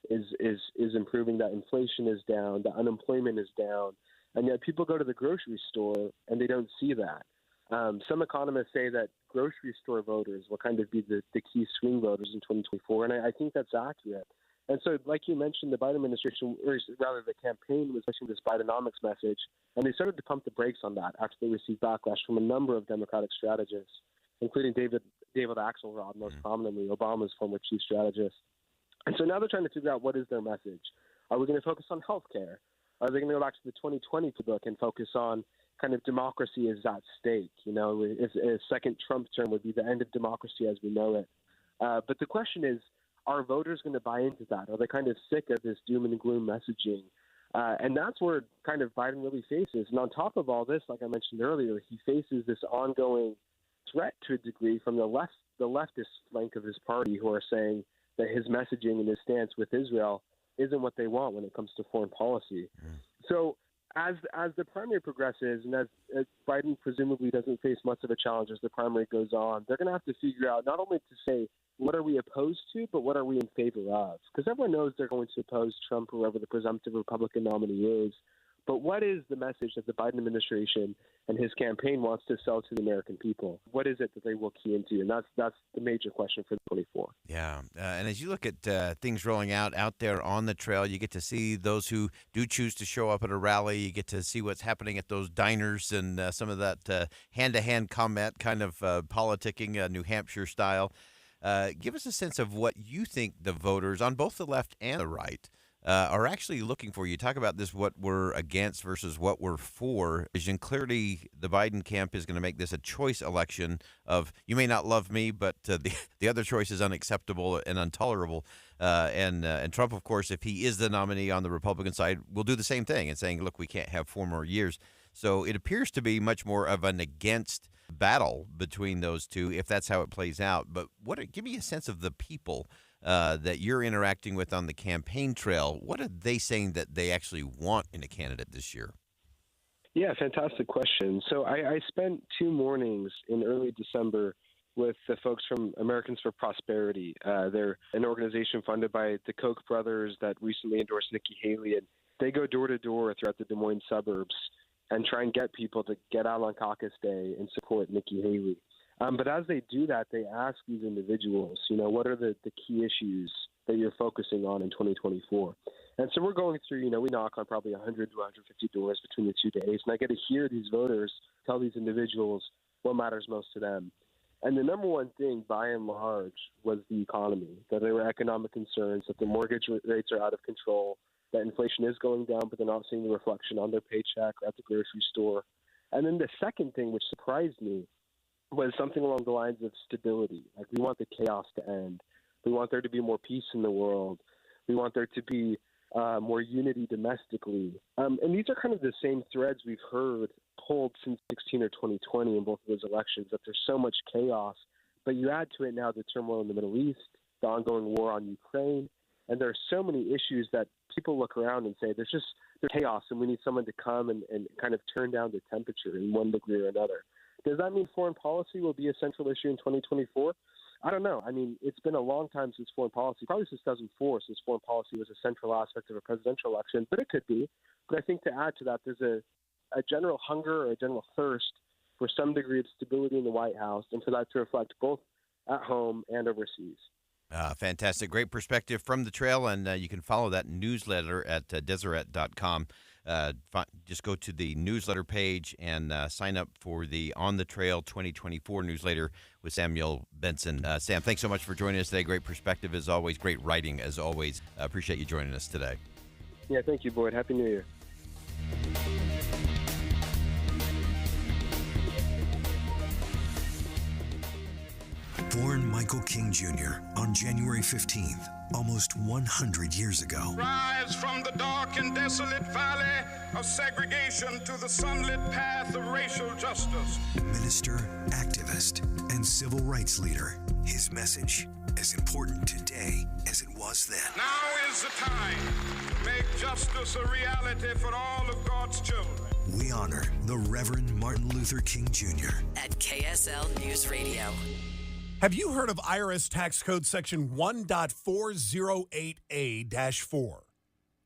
is improving, that inflation is down, that unemployment is down, and yet people go to the grocery store and they don't see that. Some economists say that grocery store voters will kind of be the key swing voters in 2024, and I think that's accurate. And so, like you mentioned, the Biden administration, or rather the campaign, was pushing this Bidenomics message, and they started to pump the brakes on that after they received backlash from a number of Democratic strategists, including David Axelrod, most prominently, Obama's former chief strategist. And so now they're trying to figure out what is their message. Are we going to focus on health care? Are they going to go back to the 2020 book and focus on kind of democracy is at stake? You know, a second Trump term would be the end of democracy as we know it. But the question is, are voters going to buy into that? Are they kind of sick of this doom and gloom messaging? And that's where kind of Biden really faces. And on top of all this, like I mentioned earlier, he faces this ongoing threat to a degree from the leftist flank of his party, who are saying that his messaging and his stance with Israel isn't what they want when it comes to foreign policy. So as the primary progresses, and as Biden presumably doesn't face much of a challenge as the primary goes on, they're going to have to figure out not only to say what are we opposed to, but what are we in favor of? Because everyone knows they're going to oppose Trump, whoever the presumptive Republican nominee is. But what is the message that the Biden administration and his campaign wants to sell to the American people? What is it that they will key into? And that's the major question for 24. Yeah, and as you look at things rolling out there on the trail, you get to see those who do choose to show up at a rally. You get to see what's happening at those diners and some of that hand-to-hand combat kind of politicking, New Hampshire style. Give us a sense of what you think the voters on both the left and the right are actually looking for. You talk about this, what we're against versus what we're for. And clearly, the Biden camp is going to make this a choice election of, you may not love me, but the other choice is unacceptable and intolerable. And Trump, of course, if he is the nominee on the Republican side, will do the same thing and saying, look, we can't have 4 more years. So it appears to be much more of an against battle between those two, if that's how it plays out. But give me a sense of the people that you're interacting with on the campaign trail. What are they saying that they actually want in a candidate this year? Yeah, fantastic question. So I spent 2 mornings in early December with the folks from Americans for Prosperity. They're an organization funded by the Koch brothers that recently endorsed Nikki Haley, and they go door to door throughout the Des Moines suburbs and try and get people to get out on caucus day and support Nikki Haley. But as they do that, they ask these individuals, what are the key issues that you're focusing on in 2024? And so we're going through, we knock on probably 100 to 150 doors between the 2 days, and I get to hear these voters tell these individuals what matters most to them. And the number one thing, by and large, was the economy, that there were economic concerns, that the mortgage rates are out of control, that inflation is going down, but they're not seeing the reflection on their paycheck or at the grocery store. And then the second thing, which surprised me, was something along the lines of stability. Like, we want the chaos to end. We want there to be more peace in the world. We want there to be more unity domestically. And these are kind of the same threads we've heard pulled since 2016 or 2020 in both of those elections, that there's so much chaos. But you add to it now the turmoil in the Middle East, the ongoing war on Ukraine, and there are so many issues that people look around and say, there's chaos, and we need someone to come and kind of turn down the temperature in one degree or another. Does that mean foreign policy will be a central issue in 2024? I don't know. I mean, it's been a long time since foreign policy, probably since 2004, since foreign policy was a central aspect of a presidential election, but it could be. But I think to add to that, there's a general hunger or a general thirst for some degree of stability in the White House, and for that to reflect both at home and overseas. Fantastic. Great perspective from the trail, and you can follow that newsletter at Deseret.com. Just go to the newsletter page and sign up for the On the Trail 2024 newsletter with Samuel Benson. Sam, thanks so much for joining us today. Great perspective as always. Great writing as always. Appreciate you joining us today. Yeah, thank you, Boyd. Happy New Year. Born Michael King Jr. on January 15th, almost 100 years ago. Rise from the dark and desolate valley of segregation to the sunlit path of racial justice. Minister, activist, and civil rights leader. His message as important today as it was then. Now is the time to make justice a reality for all of God's children. We honor the Reverend Martin Luther King Jr. at KSL News Radio. Have you heard of IRS tax code section 1.408A-4?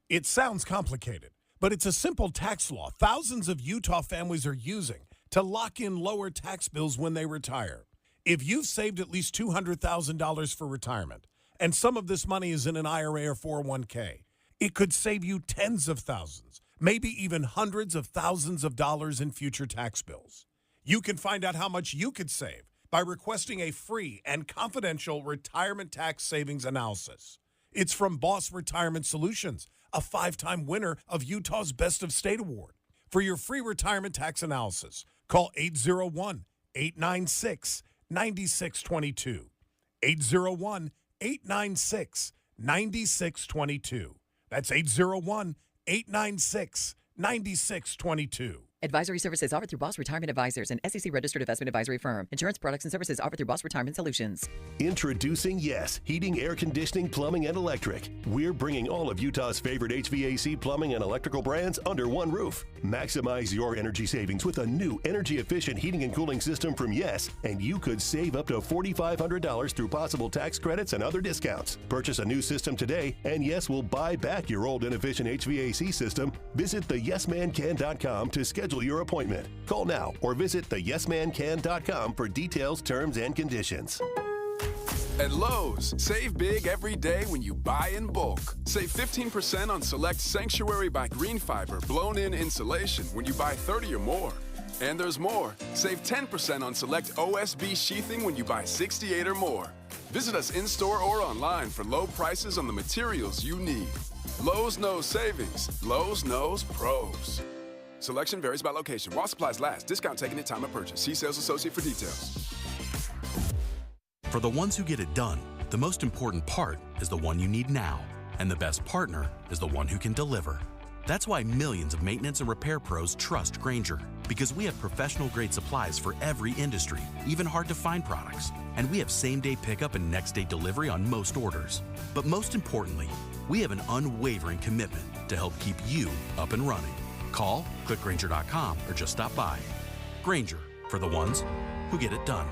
It sounds complicated, but it's a simple tax law thousands of Utah families are using to lock in lower tax bills when they retire. If you've saved at least $200,000 for retirement, and some of this money is in an IRA or 401k, it could save you tens of thousands, maybe even hundreds of thousands of dollars in future tax bills. You can find out how much you could save by requesting a free and confidential retirement tax savings analysis. It's from Boss Retirement Solutions, a 5-time winner of Utah's Best of State Award. For your free retirement tax analysis, call 801-896-9622. 801-896-9622. That's 801-896-9622. Advisory services offered through Boss Retirement Advisors, an SEC registered investment advisory firm. Insurance products and services offered through Boss Retirement Solutions. Introducing Yes, heating, air conditioning, plumbing, and electric. We're bringing all of Utah's favorite HVAC, plumbing, and electrical brands under one roof. Maximize your energy savings with a new energy-efficient heating and cooling system from Yes, and you could save up to $4,500 through possible tax credits and other discounts. Purchase a new system today, and Yes will buy back your old inefficient HVAC system. Visit theyesmancan.com to schedule your appointment. Call now or visit theyesmancan.com for details, terms, and conditions. At Lowe's, save big every day when you buy in bulk. Save 15% on select Sanctuary by Green Fiber blown-in insulation when you buy 30 or more. And there's more. Save 10% on select OSB sheathing when you buy 68 or more. Visit us in-store or online for low prices on the materials you need. Lowe's knows savings. Lowe's knows pros. Selection varies by location. While supplies last, discount taken at time of purchase. See sales associate for details. For the ones who get it done, the most important part is the one you need now. And the best partner is the one who can deliver. That's why millions of maintenance and repair pros trust Grainger. Because we have professional-grade supplies for every industry, even hard-to-find products. And we have same-day pickup and next-day delivery on most orders. But most importantly, we have an unwavering commitment to help keep you up and running. Call, click Grainger.com, or just stop by. Grainger, for the ones who get it done.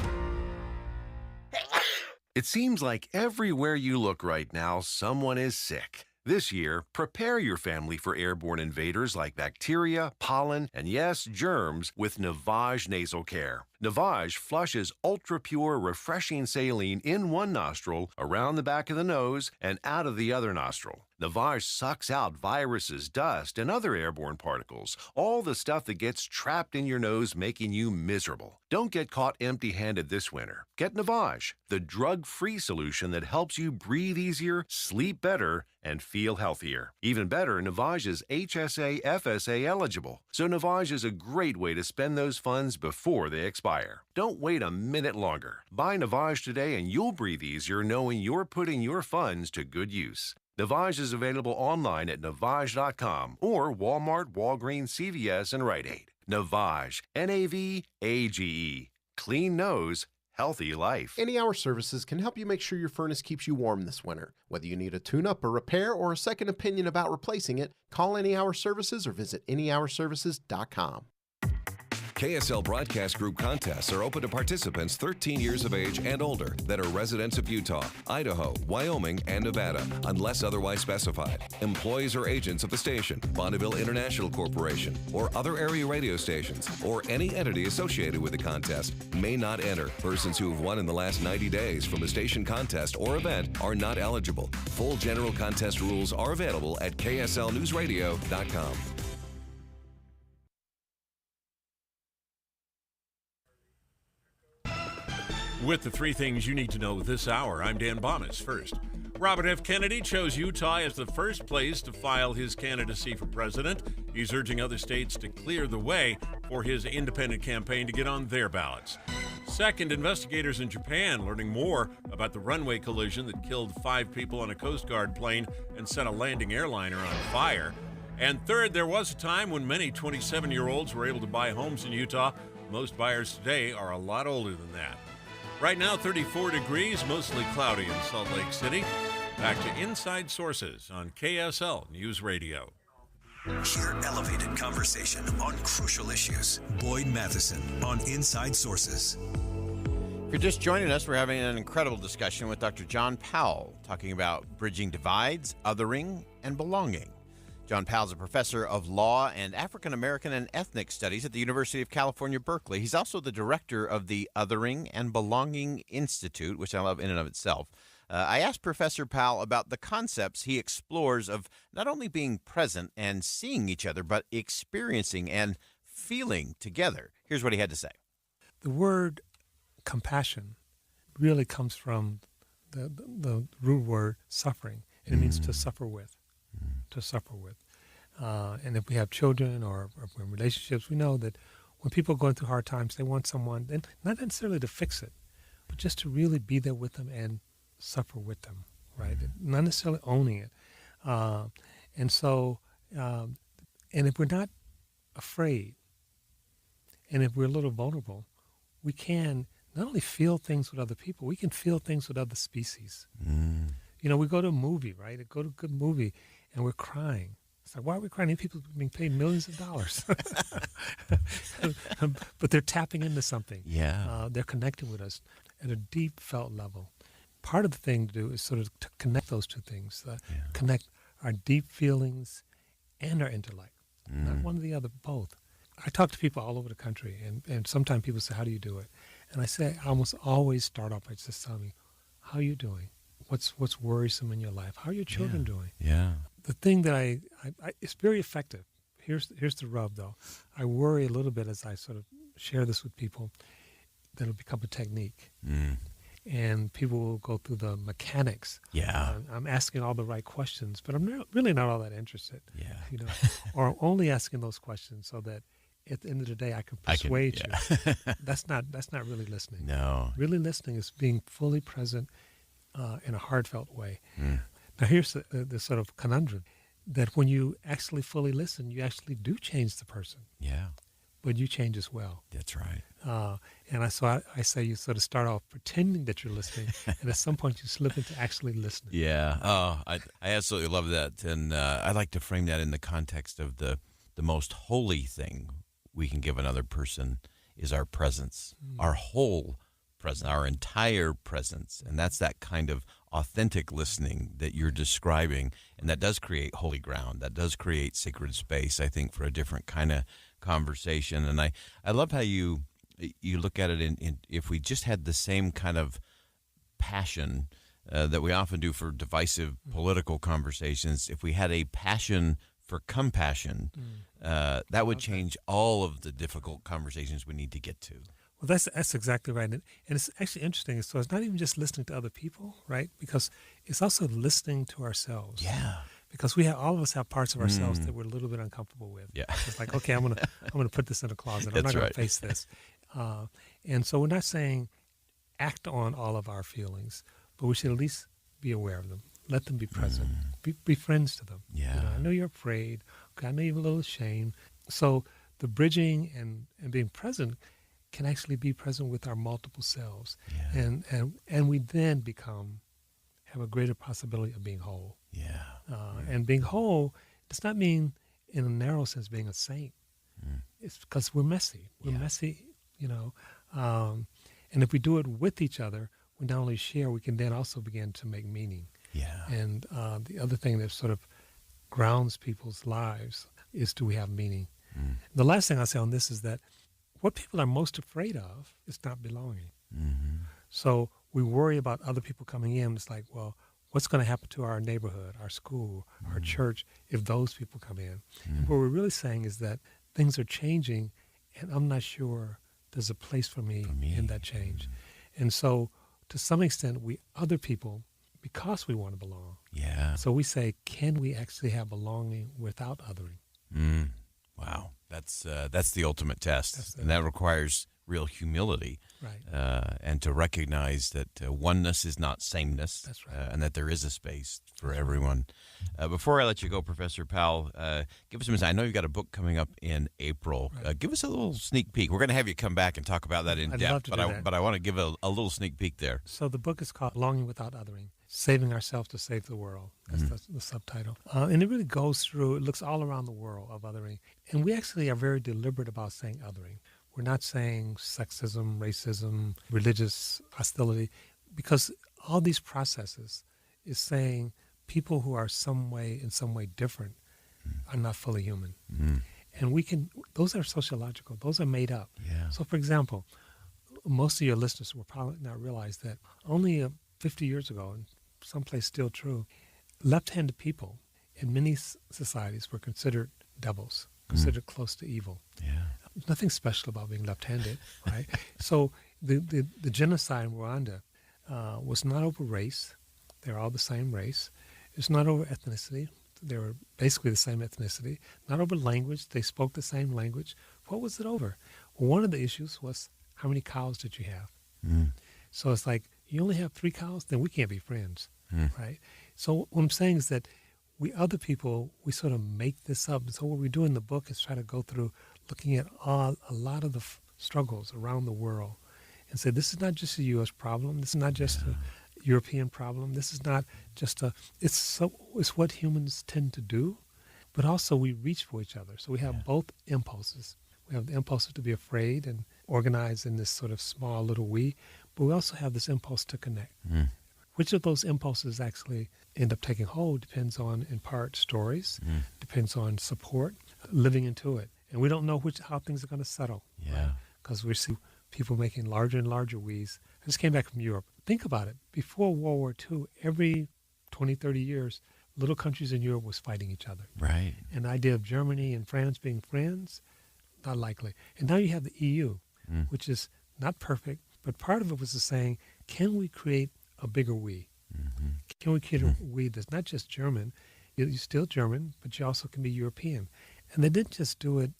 It seems like everywhere you look right now, someone is sick. This year, prepare your family for airborne invaders like bacteria, pollen, and yes, germs with Navage Nasal Care. Navage flushes ultra-pure, refreshing saline in one nostril, around the back of the nose, and out of the other nostril. Navage sucks out viruses, dust, and other airborne particles, all the stuff that gets trapped in your nose, making you miserable. Don't get caught empty-handed this winter. Get Navage, the drug-free solution that helps you breathe easier, sleep better, and feel healthier. Even better, Navage is HSA, FSA eligible, so Navage is a great way to spend those funds before they expire. Don't wait a minute longer. Buy Navage today and you'll breathe easier knowing you're putting your funds to good use. Navage is available online at Navage.com or Walmart, Walgreens, CVS, and Rite Aid. Navage, N-A-V-A-G-E. Clean nose, healthy life. Any Hour Services can help you make sure your furnace keeps you warm this winter. Whether you need a tune-up, a repair, or a second opinion about replacing it, call Any Hour Services or visit anyhourservices.com. KSL Broadcast Group contests are open to participants 13 years of age and older that are residents of Utah, Idaho, Wyoming, and Nevada, unless otherwise specified. Employees or agents of the station, Bonneville International Corporation, or other area radio stations, or any entity associated with the contest may not enter. Persons who have won in the last 90 days from a station contest or event are not eligible. Full general contest rules are available at kslnewsradio.com. With the three things you need to know this hour, I'm Dan Bomas. First, Robert F. Kennedy chose Utah as the first place to file his candidacy for president. He's urging other states to clear the way for his independent campaign to get on their ballots. Second, investigators in Japan learning more about the runway collision that killed 5 people on a Coast Guard plane and set a landing airliner on fire. And third, there was a time when many 27-year-olds were able to buy homes in Utah. Most buyers today are a lot older than that. Right now, 34 degrees, mostly cloudy in Salt Lake City. Back to Inside Sources on KSL News Radio. Hear elevated conversation on crucial issues. Boyd Matheson on Inside Sources. If you're just joining us, we're having an incredible discussion with Dr. John Powell, talking about bridging divides, othering, and belonging. John Powell is a professor of law and African American and ethnic studies at the University of California, Berkeley. He's also the director of the Othering and Belonging Institute, which I love in and of itself. I asked Professor Powell about the concepts he explores of not only being present and seeing each other, but experiencing and feeling together. Here's what he had to say. The word compassion really comes from the root word suffering, and it means to suffer with. To suffer with. And if we have children or in relationships, we know that when people are going through hard times, they want someone, and not necessarily to fix it, but just to really be there with them and suffer with them, right? Not necessarily owning it. And if we're not afraid And if we're a little vulnerable, we can not only feel things with other people, we can feel things with other species. You know, we go to a movie, right? We go to a good movie, and we're crying. It's like, why are we crying? These people are being paid millions of dollars. But they're tapping into something. Yeah. They're connecting with us at a deep felt level. Part of the thing to do is sort of to connect those two things, connect our deep feelings and our intellect. Not one or the other, both. I talk to people all over the country, and sometimes people say, how do you do it? And I say, I almost always start off by just telling me, how are you doing? What's worrisome in your life? How are your children doing? Yeah. The thing that I it's very effective. Here's the rub, though. I worry a little bit as I sort of share this with people that it'll become a technique. And people will go through the mechanics. Yeah. I'm asking all the right questions, but I'm really not all that interested. Yeah. You know, or I'm only asking those questions so that at the end of the day I can persuade you. That's not really listening. No. Really listening is being fully present in a heartfelt way. Now here's the sort of conundrum that when you actually fully listen, you actually do change the person. Yeah. But you change as well. That's right. And I say you sort of start off pretending that you're listening, and at some point you slip into actually listening. Yeah. Oh, I absolutely love that. And I like to frame that in the context of the most holy thing we can give another person is our presence, our whole presence, our entire presence. And that's that kind of authentic listening that you're describing. And that does create holy ground. That does create sacred space, I think, for a different kind of conversation. And I love how you look at it in if we just had the same kind of passion that we often do for divisive political conversations, if we had a passion for compassion, that would change all of the difficult conversations we need to get to. Well, that's exactly right. And it's actually interesting. So it's not even just listening to other people, right? Because it's also listening to ourselves. Yeah. Because all of us have parts of ourselves that we're a little bit uncomfortable with. Yeah. It's like, okay, I'm gonna put this in a closet. I'm not gonna face this. And so we're not saying act on all of our feelings, but we should at least be aware of them. Let them be present. Be friends to them. Yeah. You know, I know you're afraid. Okay, I know you're a little ashamed. So the bridging and being present can actually be present with our multiple selves. Yeah. And we then have a greater possibility of being whole. Yeah. And being whole does not mean, in a narrow sense, being a saint. It's because we're messy. We're messy, you know. And if we do it with each other, we not only share, we can then also begin to make meaning. Yeah. And the other thing that sort of grounds people's lives is, do we have meaning? The last thing I'll say on this is that what people are most afraid of is not belonging. So we worry about other people coming in. It's like, well, what's going to happen to our neighborhood, our school, our church if those people come in? And what we're really saying is that things are changing, and I'm not sure there's a place for me in that change. And so to some extent, we other people because we want to belong. Yeah. So we say, can we actually have belonging without othering? Wow. That's the ultimate test. And that requires real humility. Right. And to recognize that oneness is not sameness. That's right. And that there is a space for everyone. Before I let you go, Professor Powell, give us some insight. I know you've got a book coming up in April. Right. Give us a little sneak peek. We're going to have you come back and talk about that in I'd depth. love to do that. But I want to give a little sneak peek there. So the book is called Longing Without Othering, Saving Ourselves to Save the World. That's the subtitle. And it really goes through, it looks all around the world of othering. And we actually are very deliberate about saying othering. We're not saying sexism, racism, religious hostility, because all these processes is saying people who are in some way different are not fully human. And those are sociological, those are made up. Yeah. So for example, most of your listeners will probably not realize that only 50 years ago, and someplace still true, left-handed people in many societies were considered devils, considered close to evil. Yeah. There's nothing special about being left-handed, right? So the genocide in Rwanda was not over race. They're all the same race. It's not over ethnicity. They were basically the same ethnicity. Not over language. They spoke the same language. What was it over? Well, one of the issues was, how many cows did you have? So it's like, you only have 3 cows? Then we can't be friends, right? So what I'm saying is that we other people, we sort of make this up. So what we do in the book is try to go through looking at a lot of the struggles around the world and say, this is not just a U.S. problem. This is not just a European problem. This is not just it's what humans tend to do, but also we reach for each other. So we have both impulses. We have the impulse to be afraid and organize in this sort of small little we, but we also have this impulse to connect. Which of those impulses actually end up taking hold depends on, in part, stories, depends on support, living into it. And we don't know how things are going to settle. Yeah. Because we see people making larger and larger we's. I just came back from Europe. Think about it. Before World War II, every 20, 30 years, little countries in Europe was fighting each other. Right. And the idea of Germany and France being friends, not likely. And now you have the EU, which is not perfect, but part of it was saying, can we create a bigger we? Can we create a we that's not just German? You're still German, but you also can be European. And they didn't just do it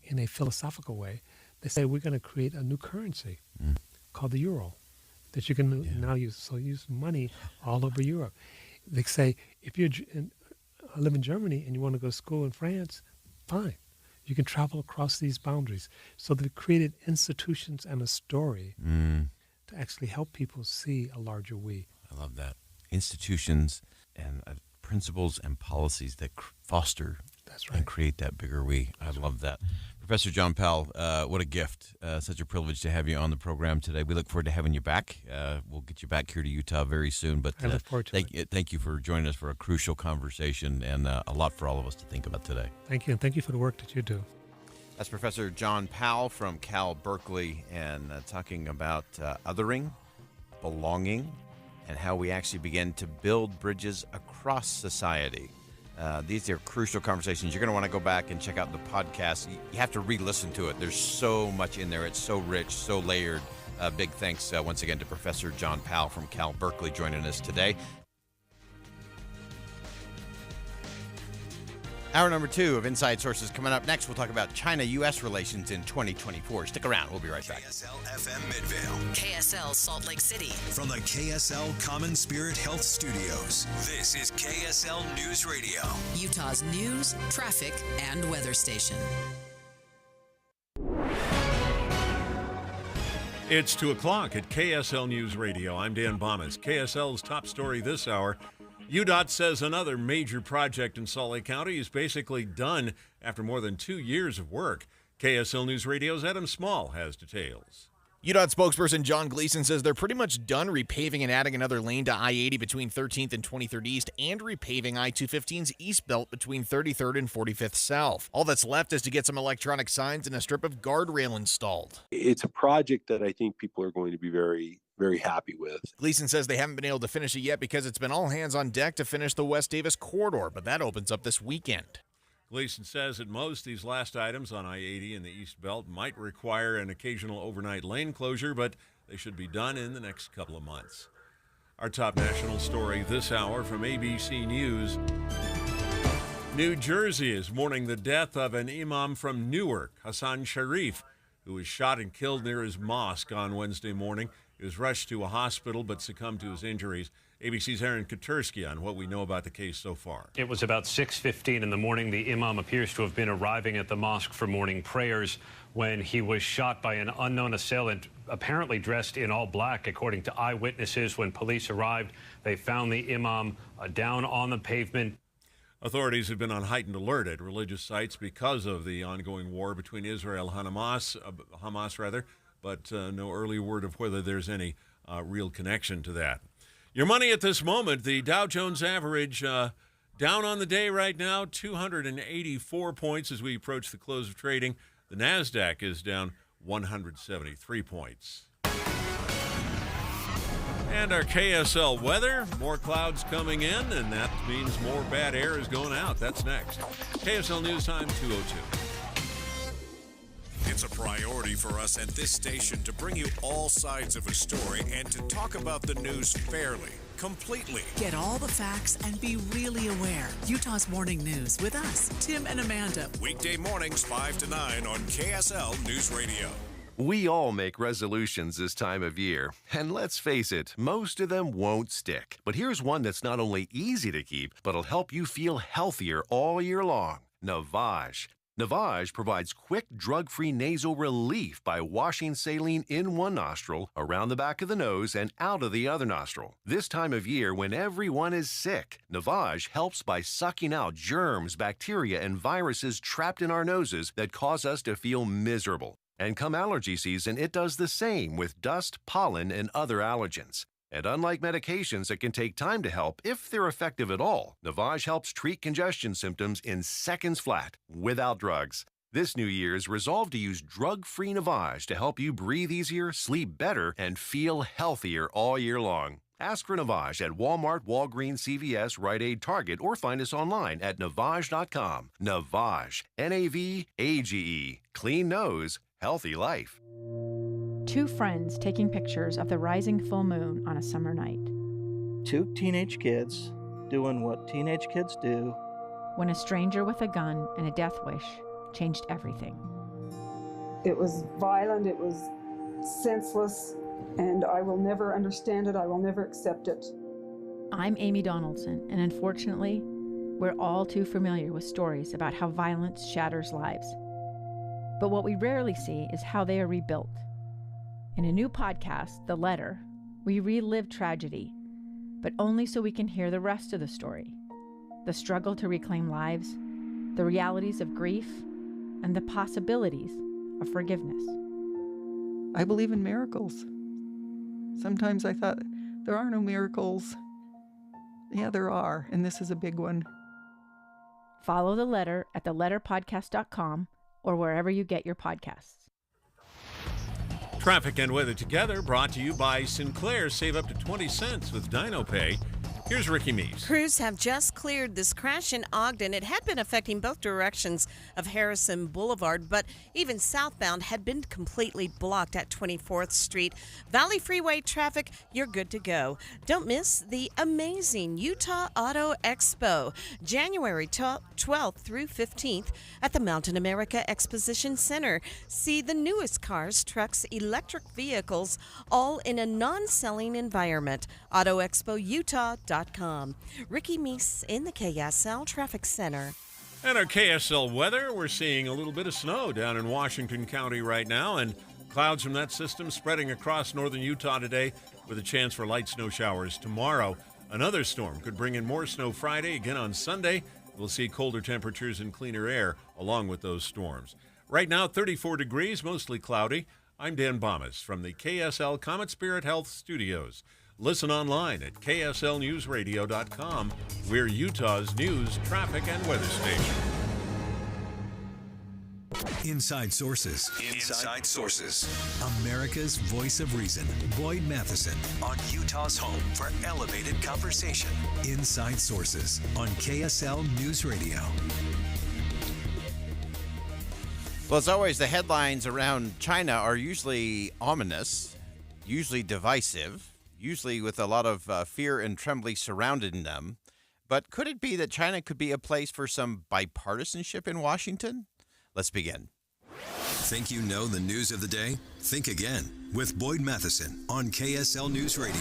in a philosophical way. They say we're going to create a new currency called the euro that you can now use. So use money all over Europe. They say if you live in Germany and you want to go to school in France, fine. You can travel across these boundaries. So they've created institutions and a story to actually help people see a larger we. I love that. Institutions and principles and policies that foster and create that bigger we. I love that. Professor John Powell, what a gift. Such a privilege to have you on the program today. We look forward to having you back. We'll get you back here to Utah very soon. But I look forward to it. Thank you for joining us for a crucial conversation and a lot for all of us to think about today. Thank you, and thank you for the work that you do. That's Professor John Powell from Cal Berkeley, and talking about othering, belonging, and how we actually begin to build bridges across society. These are crucial conversations. You're going to want to go back and check out the podcast. You have to re-listen to it. There's so much in there. It's so rich, so layered. Big thanks once again to Professor John Powell from Cal Berkeley joining us today. Hour number 2 of Inside Sources coming up next. We'll talk about China-U.S. relations in 2024. Stick around. We'll be right back. KSL-FM Midvale. KSL Salt Lake City. From the KSL Common Spirit Health Studios, this is KSL News Radio. Utah's news, traffic, and weather station. It's 2 o'clock at KSL News Radio. I'm Dan Bomas. KSL's top story this hour. UDOT says another major project in Salt Lake County is basically done after more than 2 years of work. KSL News Radio's Adam Small has details. UDOT spokesperson John Gleason says they're pretty much done repaving and adding another lane to I-80 between 13th and 23rd East and repaving I-215's East Belt between 33rd and 45th South. All that's left is to get some electronic signs and a strip of guardrail installed. It's a project that I think people are going to be very happy with. Gleason says they haven't been able to finish it yet because it's been all hands on deck to finish the West Davis corridor, but that opens up this weekend. Gleason says at most these last items on I-80 in the East Belt might require an occasional overnight lane closure, but they should be done in the next couple of months. Our top national story this hour from ABC News. New Jersey is mourning the death of an imam from Newark, Hassan Sharif, who was shot and killed near his mosque on Wednesday morning. He was rushed to a hospital but succumbed to his injuries. ABC's Aaron Katursky on what we know about the case so far. It was about 6:15 in the morning. The imam appears to have been arriving at the mosque for morning prayers when he was shot by an unknown assailant, apparently dressed in all black. According to eyewitnesses, when police arrived, they found the imam down on the pavement. Authorities have been on heightened alert at religious sites because of the ongoing war between Israel and Hamas, but no early word of whether there's any real connection to that. Your money at this moment, the Dow Jones average down on the day right now, 284 points as we approach the close of trading. The NASDAQ is down 173 points. And our KSL weather, more clouds coming in, and that means more bad air is going out. That's next. KSL News Time 2:02. It's a priority for us at this station to bring you all sides of a story and to talk about the news fairly, completely. Get all the facts and be really aware. Utah's Morning News with us, Tim and Amanda. Weekday mornings 5 to 9 on KSL News Radio. We all make resolutions this time of year, and let's face it, most of them won't stick. But here's one that's not only easy to keep, but will help you feel healthier all year long. Navage. Navage provides quick, drug-free nasal relief by washing saline in one nostril, around the back of the nose, and out of the other nostril. This time of year, when everyone is sick, Navage helps by sucking out germs, bacteria, and viruses trapped in our noses that cause us to feel miserable. And come allergy season, it does the same with dust, pollen, and other allergens. And unlike medications that can take time to help, if they're effective at all, Navage helps treat congestion symptoms in seconds flat, without drugs. This New Year's, resolve to use drug-free Navage to help you breathe easier, sleep better, and feel healthier all year long. Ask for Navage at Walmart, Walgreens, CVS, Rite Aid, Target, or find us online at Navage.com. Navage, N-A-V-A-G-E. Clean nose, healthy life. Two friends taking pictures of the rising full moon on a summer night. Two teenage kids doing what teenage kids do. When a stranger with a gun and a death wish changed everything. It was violent, it was senseless, and I will never understand it, I will never accept it. I'm Amy Donaldson, and unfortunately, we're all too familiar with stories about how violence shatters lives. But what we rarely see is how they are rebuilt. In a new podcast, The Letter, we relive tragedy, but only so we can hear the rest of the story. The struggle to reclaim lives, the realities of grief, and the possibilities of forgiveness. I believe in miracles. Sometimes I thought, there are no miracles. Yeah, there are, and this is a big one. Follow The Letter at theletterpodcast.com or wherever you get your podcasts. Traffic and weather together brought to you by Sinclair. Save up to 20 cents with DinoPay. Here's Ricky Meese. Crews have just cleared this crash in Ogden. It had been affecting both directions of Harrison Boulevard, but even southbound had been completely blocked at 24th Street. Valley Freeway traffic, you're good to go. Don't miss the amazing Utah Auto Expo, January 12th through 15th at the Mountain America Exposition Center. See the newest cars, trucks, electric vehicles, all in a non-selling environment. AutoExpoUtah.com. Ricky Meese in the KSL Traffic Center. And our KSL weather, we're seeing a little bit of snow down in Washington County right now, and clouds from that system spreading across northern Utah today with a chance for light snow showers tomorrow. Another storm could bring in more snow Friday. Again on Sunday, we'll see colder temperatures and cleaner air along with those storms. Right now, 34 degrees, mostly cloudy. I'm Dan Bomas from the KSL Comet Spirit Health Studios. Listen online at kslnewsradio.com. We're Utah's news, traffic, and weather station. Inside Sources. Inside Sources. America's voice of reason. Boyd Matheson on Utah's home for elevated conversation. Inside Sources on KSL News Radio. Well, as always, the headlines around China are usually ominous, usually divisive, usually with a lot of fear and trembling surrounding them. But could it be that China could be a place for some bipartisanship in Washington? Let's begin. Think you know the news of the day? Think again with Boyd Matheson on KSL News Radio.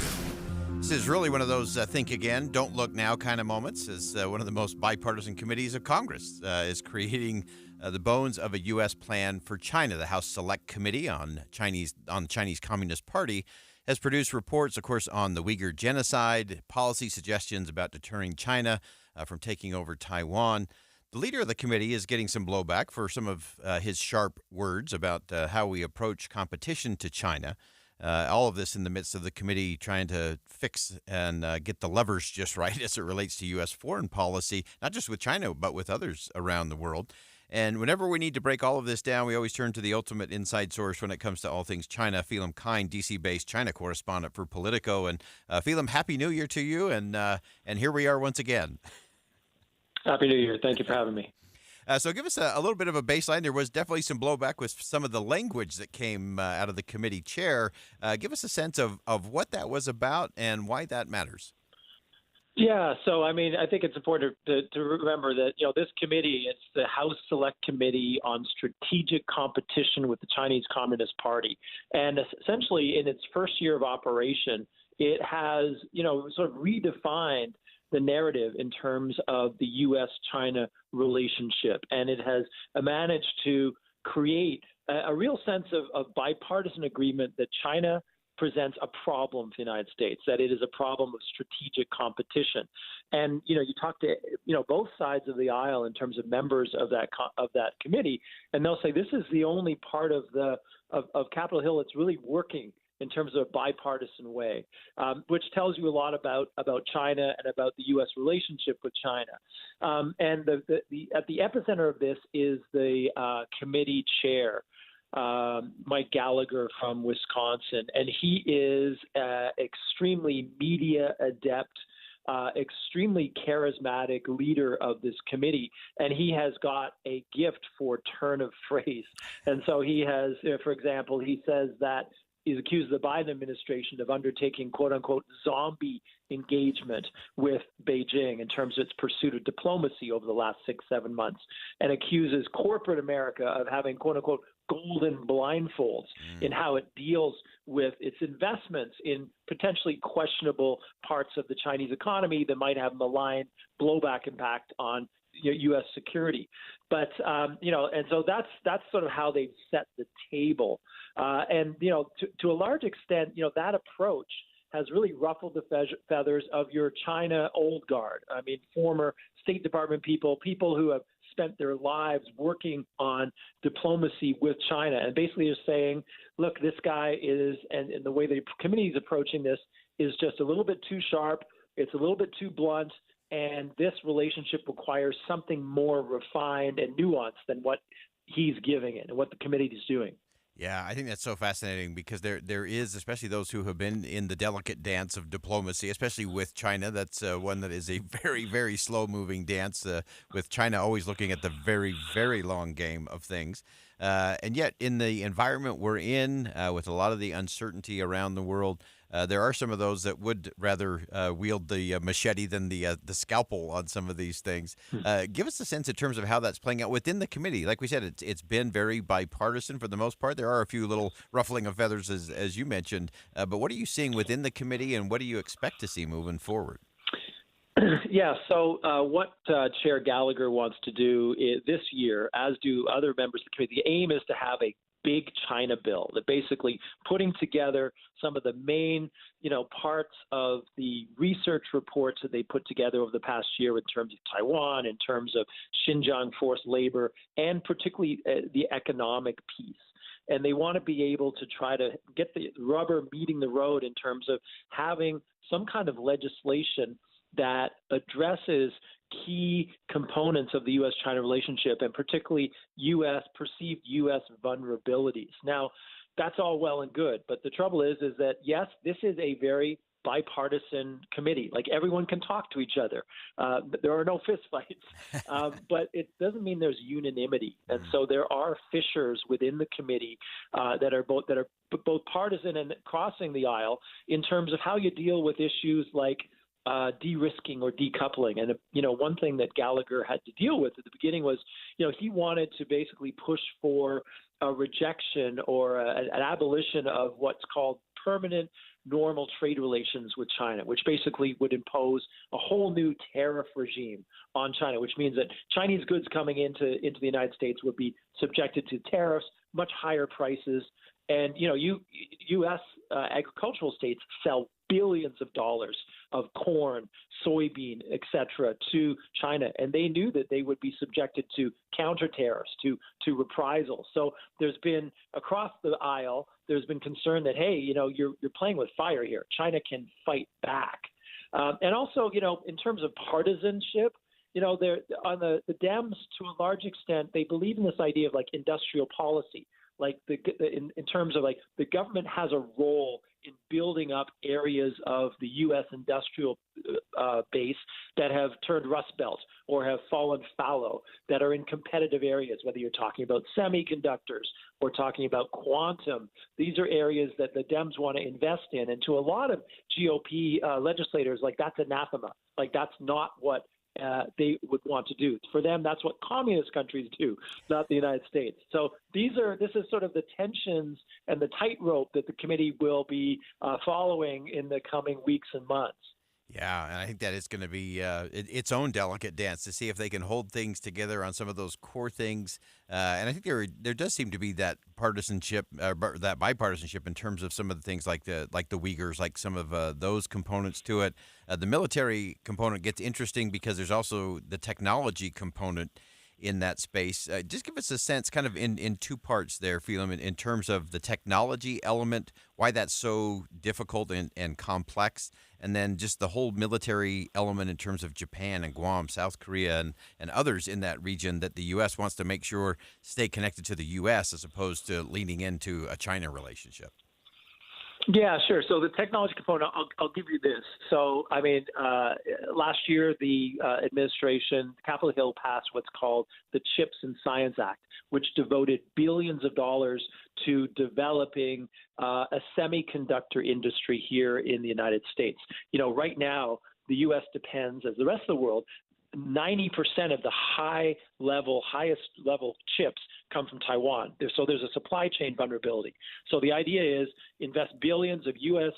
This is really one of those think again, don't look now kind of moments, as one of the most bipartisan committees of Congress is creating the bones of a U.S. plan for China. The House Select Committee on the Chinese Communist Party has produced reports, of course, on the Uyghur genocide, policy suggestions about deterring China from taking over Taiwan. The leader of the committee is getting some blowback for some of his sharp words about how we approach competition to China. All of this in the midst of the committee trying to fix and get the levers just right as it relates to U.S. foreign policy, not just with China, but with others around the world. And whenever we need to break all of this down, we always turn to the ultimate inside source when it comes to all things China. Phelim Kine, D.C.-based China correspondent for Politico. And Phelim, Happy New Year to you. And here we are once again. Happy New Year. Thank you for having me. So give us a little bit of a baseline. There was definitely some blowback with some of the language that came out of the committee chair. Give us a sense of what that was about and why that matters. Yeah, so I mean, I think it's important to remember that, this committee, it's the House Select Committee on Strategic Competition with the Chinese Communist Party. And essentially, in its first year of operation, it has, sort of redefined the narrative in terms of the U.S.-China relationship, and it has managed to create a real sense of bipartisan agreement that China presents a problem for the United States, that it is a problem of strategic competition. And, you talk to, both sides of the aisle in terms of members of that committee, and they'll say this is the only part of Capitol Hill that's really working in terms of a bipartisan way, which tells you a lot about China and about the U.S. relationship with China. And at the epicenter of this is the committee chair, Mike Gallagher from Wisconsin, and he is extremely media adept, extremely charismatic leader of this committee, and he has got a gift for turn of phrase. And so he has, for example, he says that he's accused the Biden administration of undertaking, quote unquote, zombie engagement with Beijing in terms of its pursuit of diplomacy over the last 6-7 months, and accuses corporate America of having, quote unquote, golden blindfolds in how it deals with its investments in potentially questionable parts of the Chinese economy that might have malign blowback impact on U.S. security. But, and so that's sort of how they've set the table. And, to a large extent, that approach has really ruffled the feathers of your China old guard. I mean, former State Department people who have spent their lives working on diplomacy with China, and basically is saying, look, this guy is, and the way the committee is approaching this is just a little bit too sharp. It's a little bit too blunt. And this relationship requires something more refined and nuanced than what he's giving it and what the committee is doing. Yeah, I think that's so fascinating because there is, especially those who have been in the delicate dance of diplomacy, especially with China. That's one that is a very, very slow-moving dance, with China always looking at the very, very long game of things. And yet, in the environment we're in, with a lot of the uncertainty around the world, there are some of those that would rather wield the machete than the scalpel on some of these things. Give us a sense in terms of how that's playing out within the committee. Like we said, it's been very bipartisan for the most part. There are a few little ruffling of feathers, as you mentioned. But what are you seeing within the committee, and what do you expect to see moving forward? Yeah, so what Chair Gallagher wants to do this year, as do other members of the committee, the aim is to have a big China bill that basically putting together some of the main, parts of the research reports that they put together over the past year in terms of Taiwan, in terms of Xinjiang forced labor, and particularly the economic piece. And they want to be able to try to get the rubber meeting the road in terms of having some kind of legislation that addresses key components of the U.S.-China relationship, and particularly perceived U.S. vulnerabilities. Now, that's all well and good, but the trouble is that, yes, this is a very bipartisan committee. Like, everyone can talk to each other. There are no fistfights, but it doesn't mean there's unanimity. And so there are fissures within the committee that are both partisan and crossing the aisle in terms of how you deal with issues like de-risking or decoupling. And, one thing that Gallagher had to deal with at the beginning was, he wanted to basically push for a rejection or an abolition of what's called permanent normal trade relations with China, which basically would impose a whole new tariff regime on China, which means that Chinese goods coming into the United States would be subjected to tariffs, much higher prices. And, U.S. Agricultural states sell billions of dollars of corn, soybean, et cetera, to China. And they knew that they would be subjected to counter tariffs, to reprisals. So there's been, across the aisle, there's been concern that, hey, you're playing with fire here. China can fight back. And also, in terms of partisanship, they're on the Dems, to a large extent, they believe in this idea of like industrial policy. Like in terms of like the government has a role in building up areas of the U.S. industrial base that have turned rust belt or have fallen fallow, that are in competitive areas, whether you're talking about semiconductors or talking about quantum. These are areas that the Dems want to invest in. And to a lot of GOP legislators, like, that's anathema. Like, that's not what they would want to do. For them, that's what communist countries do, not the United States. So this is sort of the tensions and the tightrope that the committee will be following in the coming weeks and months. Yeah, and I think that it's going to be its own delicate dance to see if they can hold things together on some of those core things. And I think there does seem to be that partisanship, that bipartisanship in terms of some of the things like the Uyghurs, like some of those components to it. The military component gets interesting because there's also the technology component in that space. Just give us a sense kind of in two parts there, Phelim, in terms of the technology element, why that's so difficult and complex, and then just the whole military element in terms of Japan and Guam, South Korea, and others in that region that the U.S. wants to make sure stay connected to the U.S. as opposed to leaning into a China relationship. Yeah, sure. So the technology component, I'll give you this. So, I mean, last year, the administration, Capitol Hill, passed what's called the CHIPS and Science Act, which devoted billions of dollars to developing a semiconductor industry here in the United States. You know, right now, the U.S. depends, as the rest of the world, 90% of the highest level chips come from Taiwan. So there's a supply chain vulnerability. So the idea is invest billions of U.S.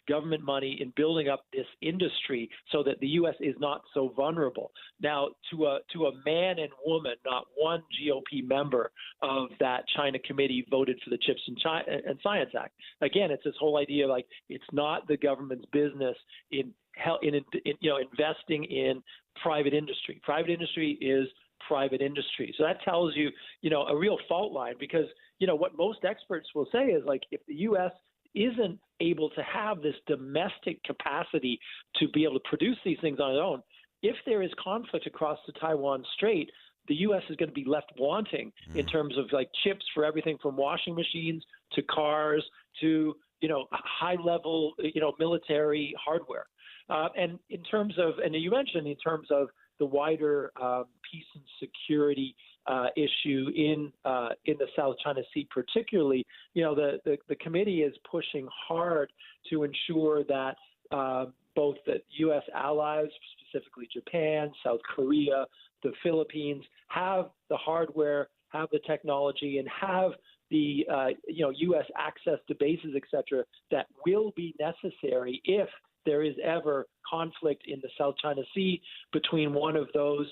government money in building up this industry so that the U.S. is not so vulnerable. Now, to a man and woman, not one GOP member of that China committee voted for the CHIPS and Science Act. Again, it's this whole idea like it's not the government's business in investing in private industry. Private industry is private industry. So that tells you, a real fault line because, what most experts will say is like if the U.S. isn't able to have this domestic capacity to be able to produce these things on its own, if there is conflict across the Taiwan Strait, the U.S. is going to be left wanting in terms of like chips for everything from washing machines to cars to, high-level, military hardware. And in terms of, and you mentioned in terms of the wider peace and security issue in the South China Sea, particularly, the committee is pushing hard to ensure that both the U.S. allies, specifically Japan, South Korea, the Philippines, have the hardware, have the technology, and have the U.S. access to bases, et cetera, that will be necessary if there is ever conflict in the South China Sea between one of those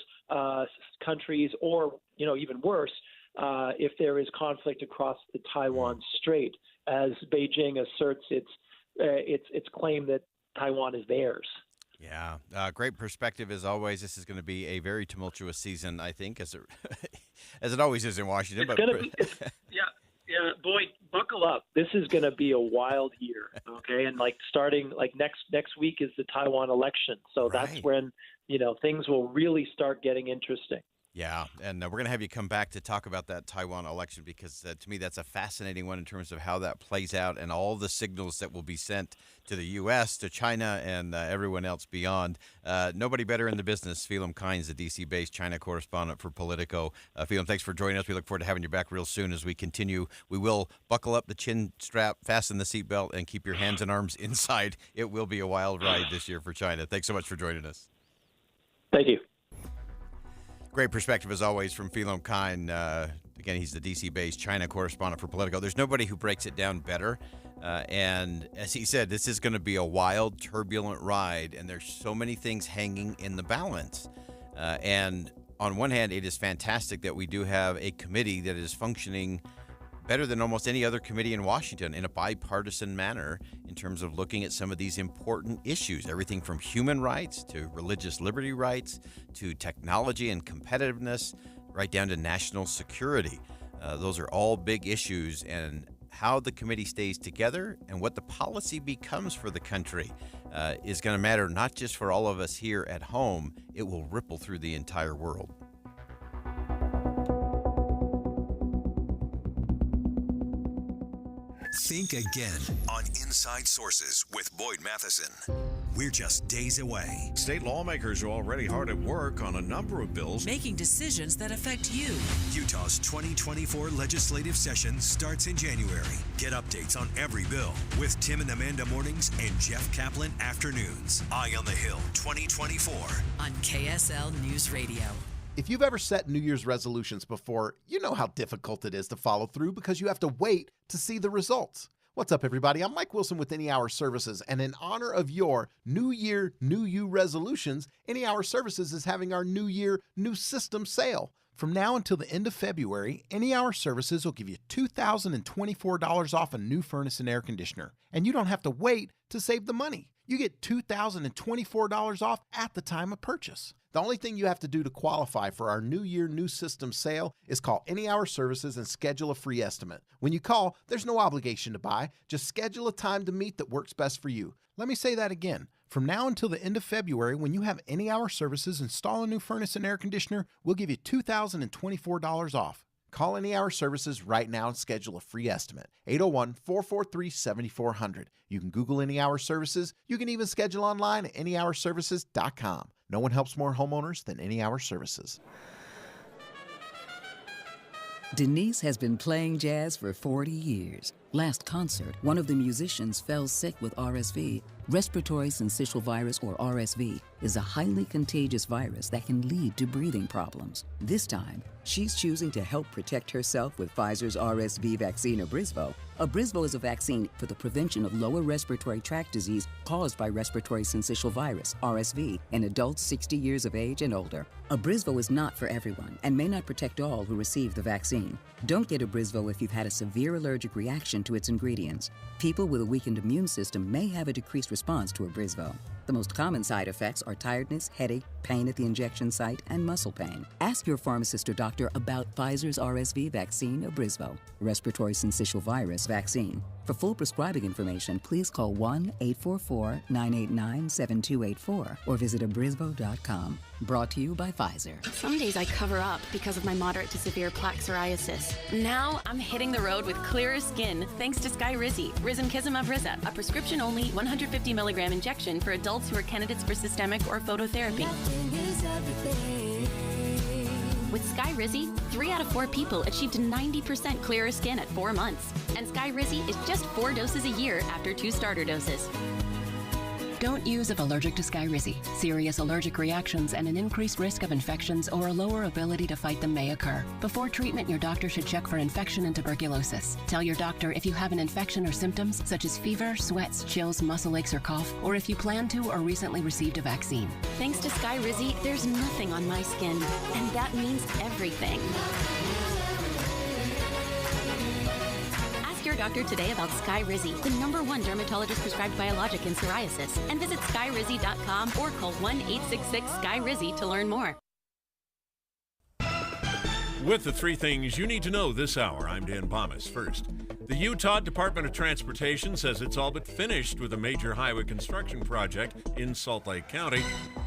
countries, or even worse, if there is conflict across the Taiwan Strait, as Beijing asserts its claim that Taiwan is theirs. Yeah, great perspective as always. This is going to be a very tumultuous season, I think, as it always is in Washington. Yeah, boy, buckle up. This is going to be a wild year, okay? And starting next week is the Taiwan election, so That's when things will really start getting interesting. Yeah, and we're going to have you come back to talk about that Taiwan election because to me that's a fascinating one in terms of how that plays out and all the signals that will be sent to the U.S., to China, and everyone else beyond. Nobody better in the business. Phelim Kynes, the D.C.-based China correspondent for Politico. Phelim, thanks for joining us. We look forward to having you back real soon as we continue. We will buckle up the chin strap, fasten the seatbelt, and keep your hands and arms inside. It will be a wild ride this year for China. Thanks so much for joining us. Thank you. Great perspective, as always, from Phelim Kynes. Again, he's the D.C.-based China correspondent for Politico. There's nobody who breaks it down better. And as he said, this is going to be a wild, turbulent ride, and there's so many things hanging in the balance. And on one hand, it is fantastic that we do have a committee that is functioning better than almost any other committee in Washington in a bipartisan manner in terms of looking at some of these important issues, everything from human rights to religious liberty rights to technology and competitiveness, right down to national security. Those are all big issues, and how the committee stays together and what the policy becomes for the country is going to matter not just for all of us here at home, it will ripple through the entire world. Think again on Inside Sources with Boyd Matheson. We're just days away. State lawmakers are already hard at work on a number of bills, making decisions that affect you. Utah's 2024 legislative session starts in January. Get updates on every bill with Tim and Amanda mornings and Jeff Kaplan afternoons. Eye on the Hill 2024 on KSL News Radio. If you've ever set New Year's resolutions before, you know how difficult it is to follow through because you have to wait to see the results. What's up, everybody? I'm Mike Wilson with Any Hour Services, and in honor of your New Year, New You resolutions, Any Hour Services is having our New Year, New System sale. From now until the end of February, Any Hour Services will give you $2,024 off a new furnace and air conditioner, and you don't have to wait to save the money. You get $2,024 off at the time of purchase. The only thing you have to do to qualify for our New Year, New System sale is call Any Hour Services and schedule a free estimate. When you call, there's no obligation to buy. Just schedule a time to meet that works best for you. Let me say that again. From now until the end of February, when you have Any Hour Services install a new furnace and air conditioner, we'll give you $2,024 off. Call Any Hour Services right now and schedule a free estimate. 801-443-7400. You can Google Any Hour Services. You can even schedule online at anyhourservices.com. No one helps more homeowners than Any Hour Services. Denise has been playing jazz for 40 years. Last concert, one of the musicians fell sick with RSV. Respiratory syncytial virus, or RSV, is a highly contagious virus that can lead to breathing problems. This time, she's choosing to help protect herself with Pfizer's RSV vaccine, Abrysvo. Abrysvo is a vaccine for the prevention of lower respiratory tract disease caused by respiratory syncytial virus, RSV, in adults 60 years of age and older. Abrysvo is not for everyone and may not protect all who receive the vaccine. Don't get Abrysvo if you've had a severe allergic reaction to its ingredients. People with a weakened immune system may have a decreased response to Abrysvo. The most common side effects are tiredness, headache, pain at the injection site, and muscle pain. Ask your pharmacist or doctor about Pfizer's RSV vaccine, Abrysvo, respiratory syncytial virus vaccine. For full prescribing information, please call 1-844-989-7284 or visit abrysvo.com. Brought to you by Pfizer. Some days I cover up because of my moderate to severe plaque psoriasis. Now I'm hitting the road with clearer skin thanks to Skyrizi, Risankizumab Rizza, a prescription-only 150 milligram injection for adults who are candidates for systemic or phototherapy. With Skyrizi, 3 out of 4 people achieved 90% clearer skin at 4 months. And Skyrizi is just 4 doses a year after 2 starter doses. Don't use if allergic to Skyrizi. Serious allergic reactions and an increased risk of infections or a lower ability to fight them may occur. Before treatment, your doctor should check for infection and tuberculosis. Tell your doctor if you have an infection or symptoms such as fever, sweats, chills, muscle aches, or cough, or if you plan to or recently received a vaccine. Thanks to Skyrizi, there's nothing on my skin, and that means everything. Your doctor today about Skyrizi, the #1 dermatologist prescribed biologic in psoriasis, and visit skyrizi.com or call 1-866-SKY-RIZZI to learn more. With the 3 things you need to know this hour, I'm Dan Bomas. First, the Utah Department of Transportation says it's all but finished with a major highway construction project in Salt Lake County.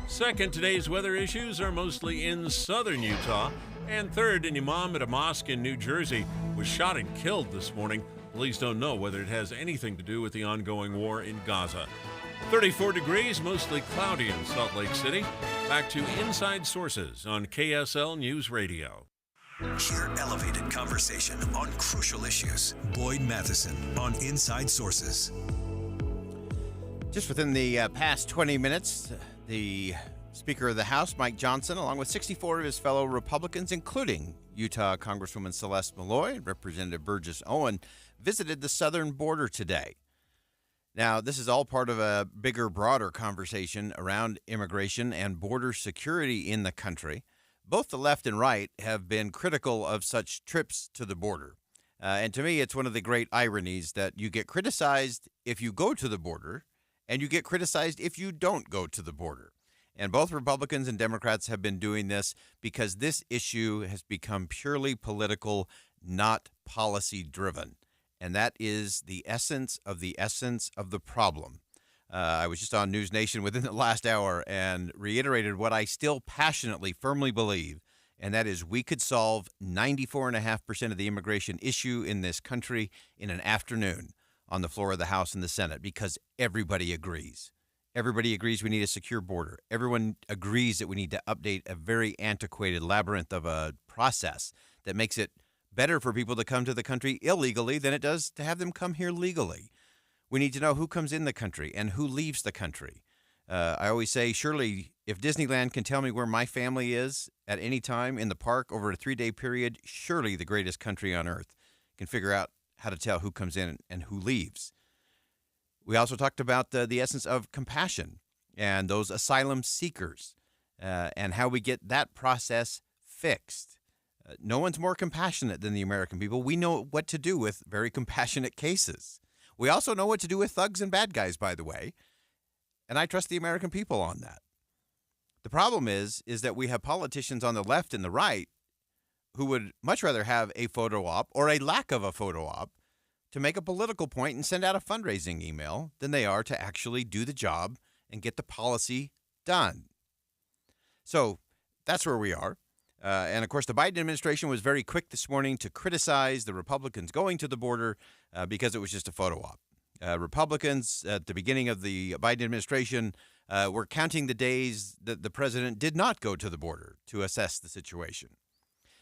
Second, today's weather issues are mostly in southern Utah. And third, an imam at a mosque in New Jersey was shot and killed this morning. Police don't know whether it has anything to do with the ongoing war in Gaza. 34 degrees, mostly cloudy in Salt Lake City. Back to Inside Sources on KSL News Radio. Hear elevated conversation on crucial issues. Boyd Matheson on Inside Sources. Just within the past 20 minutes, the Speaker of the House, Mike Johnson, along with 64 of his fellow Republicans, including Utah Congresswoman Celeste Malloy and Representative Burgess Owen, visited the southern border today. Now, this is all part of a bigger, broader conversation around immigration and border security in the country. Both the left and right have been critical of such trips to the border. And to me, it's one of the great ironies that you get criticized if you go to the border, and you get criticized if you don't go to the border. And both Republicans and Democrats have been doing this because this issue has become purely political, not policy-driven. And that is the essence of the problem. I was just on News Nation within the last hour and reiterated what I still passionately, firmly believe, and that is we could solve 94.5% of the immigration issue in this country in an afternoon on the floor of the House and the Senate because everybody agrees. Everybody agrees we need a secure border. Everyone agrees that we need to update a very antiquated labyrinth of a process that makes it better for people to come to the country illegally than it does to have them come here legally. We need to know who comes in the country and who leaves the country. I always say, surely, if Disneyland can tell me where my family is at any time in the park over a 3-day period, surely the greatest country on earth can figure out how to tell who comes in and who leaves. We also talked about the essence of compassion and those asylum seekers and how we get that process fixed. No one's more compassionate than the American people. We know what to do with very compassionate cases. We also know what to do with thugs and bad guys, by the way, and I trust the American people on that. The problem is that we have politicians on the left and the right who would much rather have a photo op or a lack of a photo op to make a political point and send out a fundraising email than they are to actually do the job and get the policy done. So that's where we are. And, of course, the Biden administration was very quick this morning to criticize the Republicans going to the border because it was just a photo op. Republicans at the beginning of the Biden administration were counting the days that the president did not go to the border to assess the situation.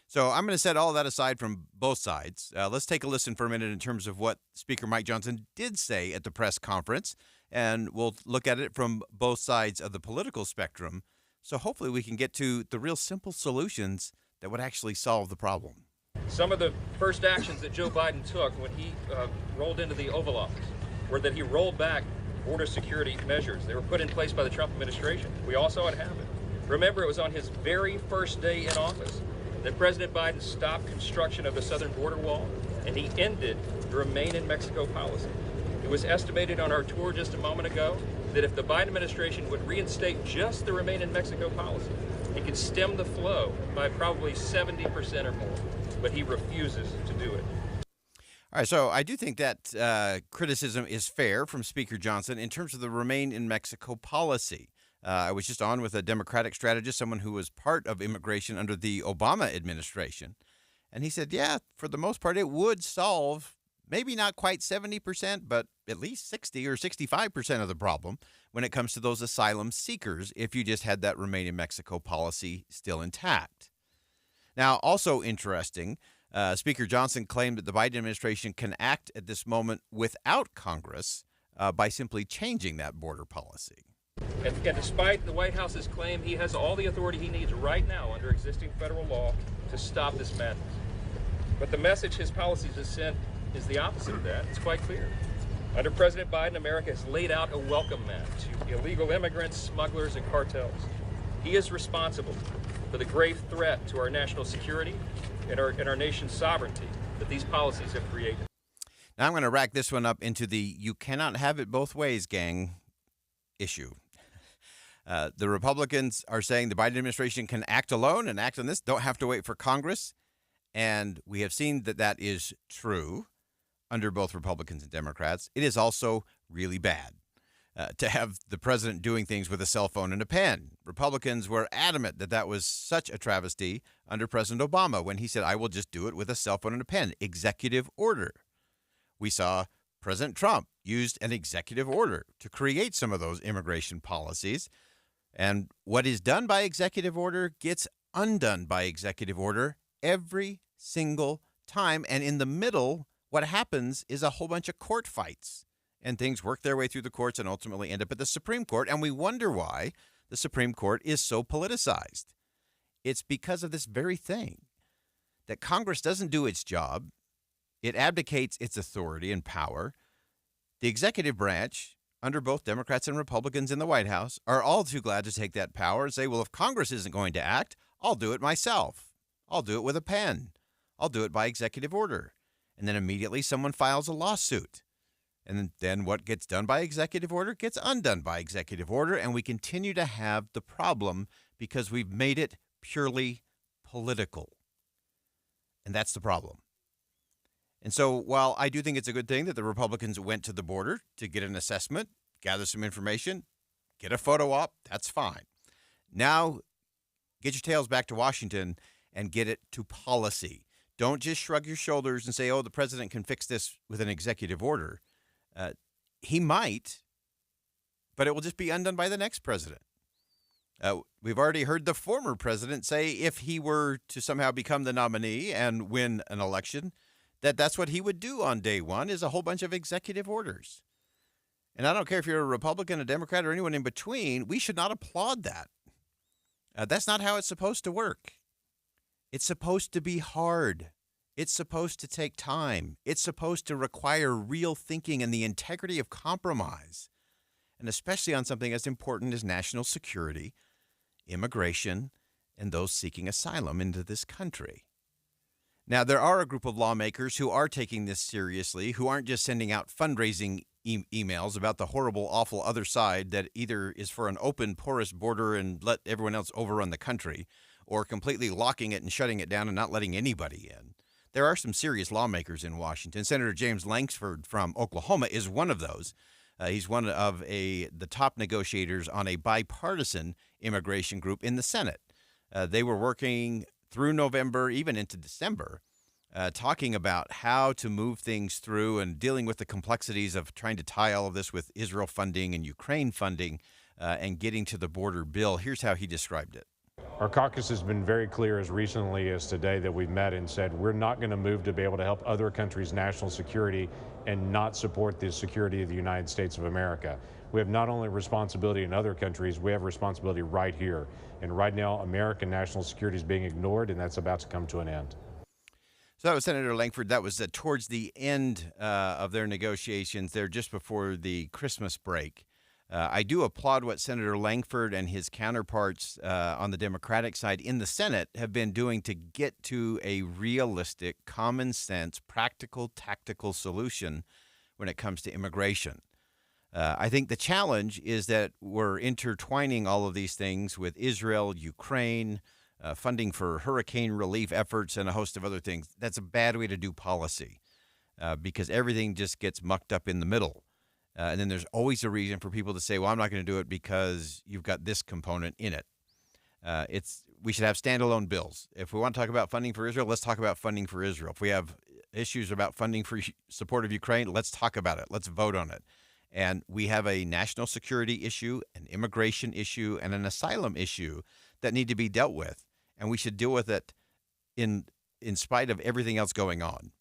So I'm going to set all that aside from both sides. Let's take a listen for a minute in terms of what Speaker Mike Johnson did say at the press conference, and we'll look at it from both sides of the political spectrum. So hopefully we can get to the real simple solutions that would actually solve the problem. Some of the first actions that Joe Biden took when he rolled into the Oval Office were that he rolled back border security measures. They were put in place by the Trump administration. We all saw it happen. Remember, it was on his very first day in office that President Biden stopped construction of the southern border wall, and he ended the Remain in Mexico policy. It was estimated on our tour just a moment ago that if the Biden administration would reinstate just the Remain in Mexico policy, it could stem the flow by probably 70% or more, but he refuses to do it. All right, so I do think that criticism is fair from Speaker Johnson in terms of the Remain in Mexico policy. I was just on with a Democratic strategist, someone who was part of immigration under the Obama administration. And he said, yeah, for the most part, it would solve maybe not quite 70%, but at least 60 or 65% of the problem when it comes to those asylum seekers if you just had that Remain in Mexico policy still intact. Now, also interesting, Speaker Johnson claimed that the Biden administration can act at this moment without Congress by simply changing that border policy. And despite the White House's claim, he has all the authority he needs right now under existing federal law to stop this madness. But the message his policies have sent is the opposite of that. It's quite clear. Under President Biden, America has laid out a welcome mat to illegal immigrants, smugglers, and cartels. He is responsible for the grave threat to our national security and our nation's sovereignty that these policies have created. Now I'm going to rack this one up into the you cannot have it both ways, gang issue. The Republicans are saying the Biden administration can act alone and act on this, don't have to wait for Congress. And we have seen that that is true under both Republicans and Democrats. It is also really bad to have the president doing things with a cell phone and a pen. Republicans were adamant that that was such a travesty under President Obama when he said, I will just do it with a cell phone and a pen. Executive order. We saw President Trump used an executive order to create some of those immigration policies. And what is done by executive order gets undone by executive order every single time. And in the middle, what happens is a whole bunch of court fights. And things work their way through the courts and ultimately end up at the Supreme Court. And we wonder why the Supreme Court is so politicized. It's because of this very thing, that Congress doesn't do its job. It abdicates its authority and power. The executive branch, under both Democrats and Republicans in the White House, are all too glad to take that power and say, well, if Congress isn't going to act, I'll do it myself. I'll do it with a pen. I'll do it by executive order. And then immediately someone files a lawsuit. And then what gets done by executive order gets undone by executive order. And we continue to have the problem because we've made it purely political. And that's the problem. And so while I do think it's a good thing that the Republicans went to the border to get an assessment, gather some information, get a photo op, that's fine. Now, get your tails back to Washington and get it to policy. Don't just shrug your shoulders and say, oh, the president can fix this with an executive order. He might, but it will just be undone by the next president. We've already heard the former president say if he were to somehow become the nominee and win an election, that's what he would do on day one is a whole bunch of executive orders. And I don't care if you're a Republican, a Democrat, or anyone in between, we should not applaud that. That's not how it's supposed to work. It's supposed to be hard. It's supposed to take time. It's supposed to require real thinking and the integrity of compromise, and especially on something as important as national security, immigration, and those seeking asylum into this country. Now, there are a group of lawmakers who are taking this seriously, who aren't just sending out fundraising emails about the horrible, awful other side that either is for an open, porous border and let everyone else overrun the country, or completely locking it and shutting it down and not letting anybody in. There are some serious lawmakers in Washington. Senator James Lankford from Oklahoma is one of those. He's one of the top negotiators on a bipartisan immigration group in the Senate. They were working through November, even into December, talking about how to move things through and dealing with the complexities of trying to tie all of this with Israel funding and Ukraine funding and getting to the border bill. Here's how he described it. Our caucus has been very clear as recently as today that we've met and said we're not going to move to be able to help other countries' national security and not support the security of the United States of America. We have not only responsibility in other countries, we have responsibility right here. And right now, American national security is being ignored, and that's about to come to an end. So that was Senator Lankford. That was towards the end of their negotiations there, just before the Christmas break. I do applaud what Senator Lankford and his counterparts on the Democratic side in the Senate have been doing to get to a realistic, common sense, practical, tactical solution when it comes to immigration. I think the challenge is that we're intertwining all of these things with Israel, Ukraine, funding for hurricane relief efforts, and a host of other things. That's a bad way to do policy because everything just gets mucked up in the middle. And then there's always a reason for people to say, well, I'm not going to do it because you've got this component in it. We should have standalone bills. If we want to talk about funding for Israel, let's talk about funding for Israel. If we have issues about funding for support of Ukraine, let's talk about it. Let's vote on it. And we have a national security issue, an immigration issue, and an asylum issue that need to be dealt with. And we should deal with it in spite of everything else going on.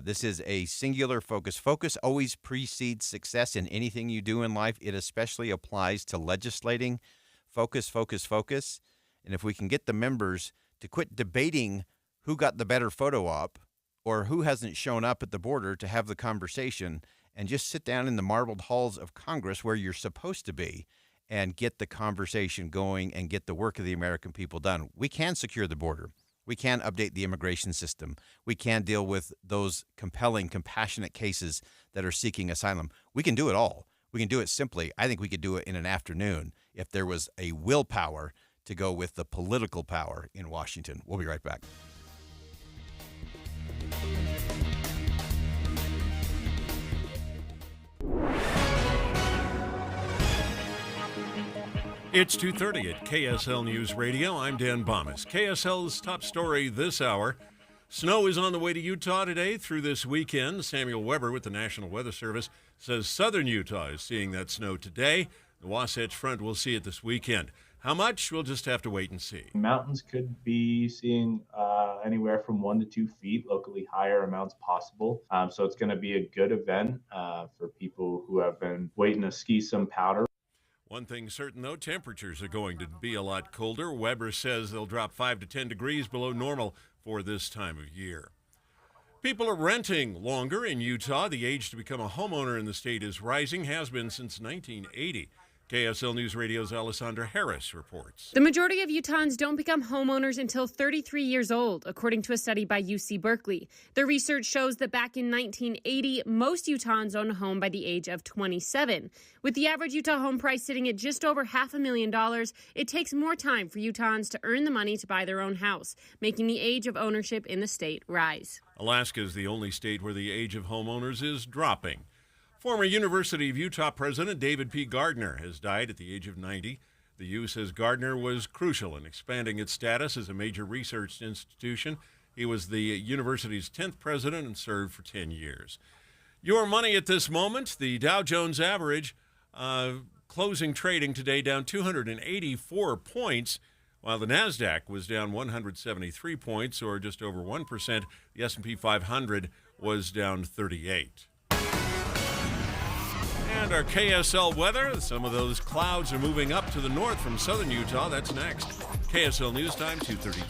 This is a singular focus. Focus always precedes success in anything you do in life. It especially applies to legislating. Focus, focus, focus. And if we can get the members to quit debating who got the better photo op or who hasn't shown up at the border to have the conversation and just sit down in the marbled halls of Congress where you're supposed to be and get the conversation going and get the work of the American people done. We can secure the border. We can update the immigration system. We can deal with those compelling, compassionate cases that are seeking asylum. We can do it all. We can do it simply. I think we could do it in an afternoon if there was a willpower to go with the political power in Washington. We'll be right back. It's 2:30 at KSL News Radio. I'm Dan Bomas. KSL's top story this hour. Snow is on the way to Utah today through this weekend. Samuel Weber with the National Weather Service says southern Utah is seeing that snow today. The Wasatch Front will see it this weekend. How much? We'll just have to wait and see. Mountains could be seeing anywhere from 1 to 2 feet, locally higher amounts possible. So it's going to be a good event for people who have been waiting to ski some powder. One thing certain, though, temperatures are going to be a lot colder. Weber says they'll drop 5 to 10 degrees below normal for this time of year. People are renting longer in Utah. The age to become a homeowner in the state is rising, has been since 1980. KSL News Radio's Alessandra Harris reports. The majority of Utahns don't become homeowners until 33 years old, according to a study by UC Berkeley. The research shows that back in 1980, most Utahns owned a home by the age of 27. With the average Utah home price sitting at just over $500,000, it takes more time for Utahns to earn the money to buy their own house, making the age of ownership in the state rise. Alaska is the only state where the age of homeowners is dropping. Former University of Utah President David P. Gardner has died at the age of 90. The U says Gardner was crucial in expanding its status as a major research institution. He was the university's 10th president and served for 10 years. Your money at this moment, the Dow Jones average closing trading today down 284 points, while the NASDAQ was down 173 points, or just over 1%. The S&P 500 was down 38. And our KSL weather, some of those clouds are moving up to the north from southern Utah. That's next. KSL News Time, 2:32.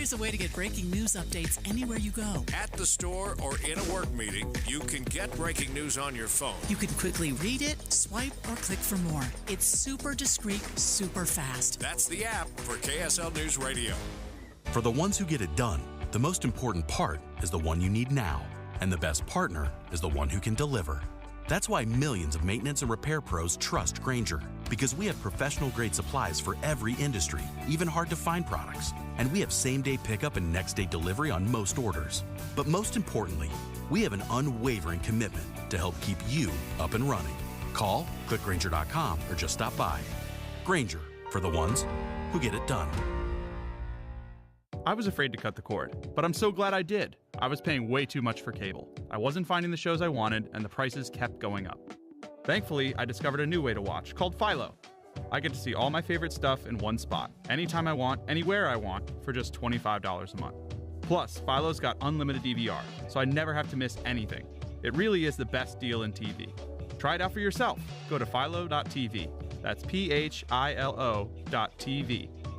Here's a way to get breaking news updates anywhere you go. At the store or in a work meeting, you can get breaking news on your phone. You can quickly read it, swipe, or click for more. It's super discreet, super fast. That's the app for KSL News Radio. For the ones who get it done, the most important part is the one you need now. And the best partner is the one who can deliver. That's why millions of maintenance and repair pros trust Grainger, because we have professional-grade supplies for every industry, even hard-to-find products. And we have same-day pickup and next-day delivery on most orders. But most importantly, we have an unwavering commitment to help keep you up and running. Call, click Grainger.com, or just stop by. Grainger, for the ones who get it done. I was afraid to cut the cord, but I'm so glad I did. I was paying way too much for cable. I wasn't finding the shows I wanted, and the prices kept going up. Thankfully, I discovered a new way to watch called Philo. I get to see all my favorite stuff in one spot, anytime I want, anywhere I want, for just $25 a month. Plus, Philo's got unlimited DVR, so I never have to miss anything. It really is the best deal in TV. Try it out for yourself. Go to philo.tv. That's philo.tv.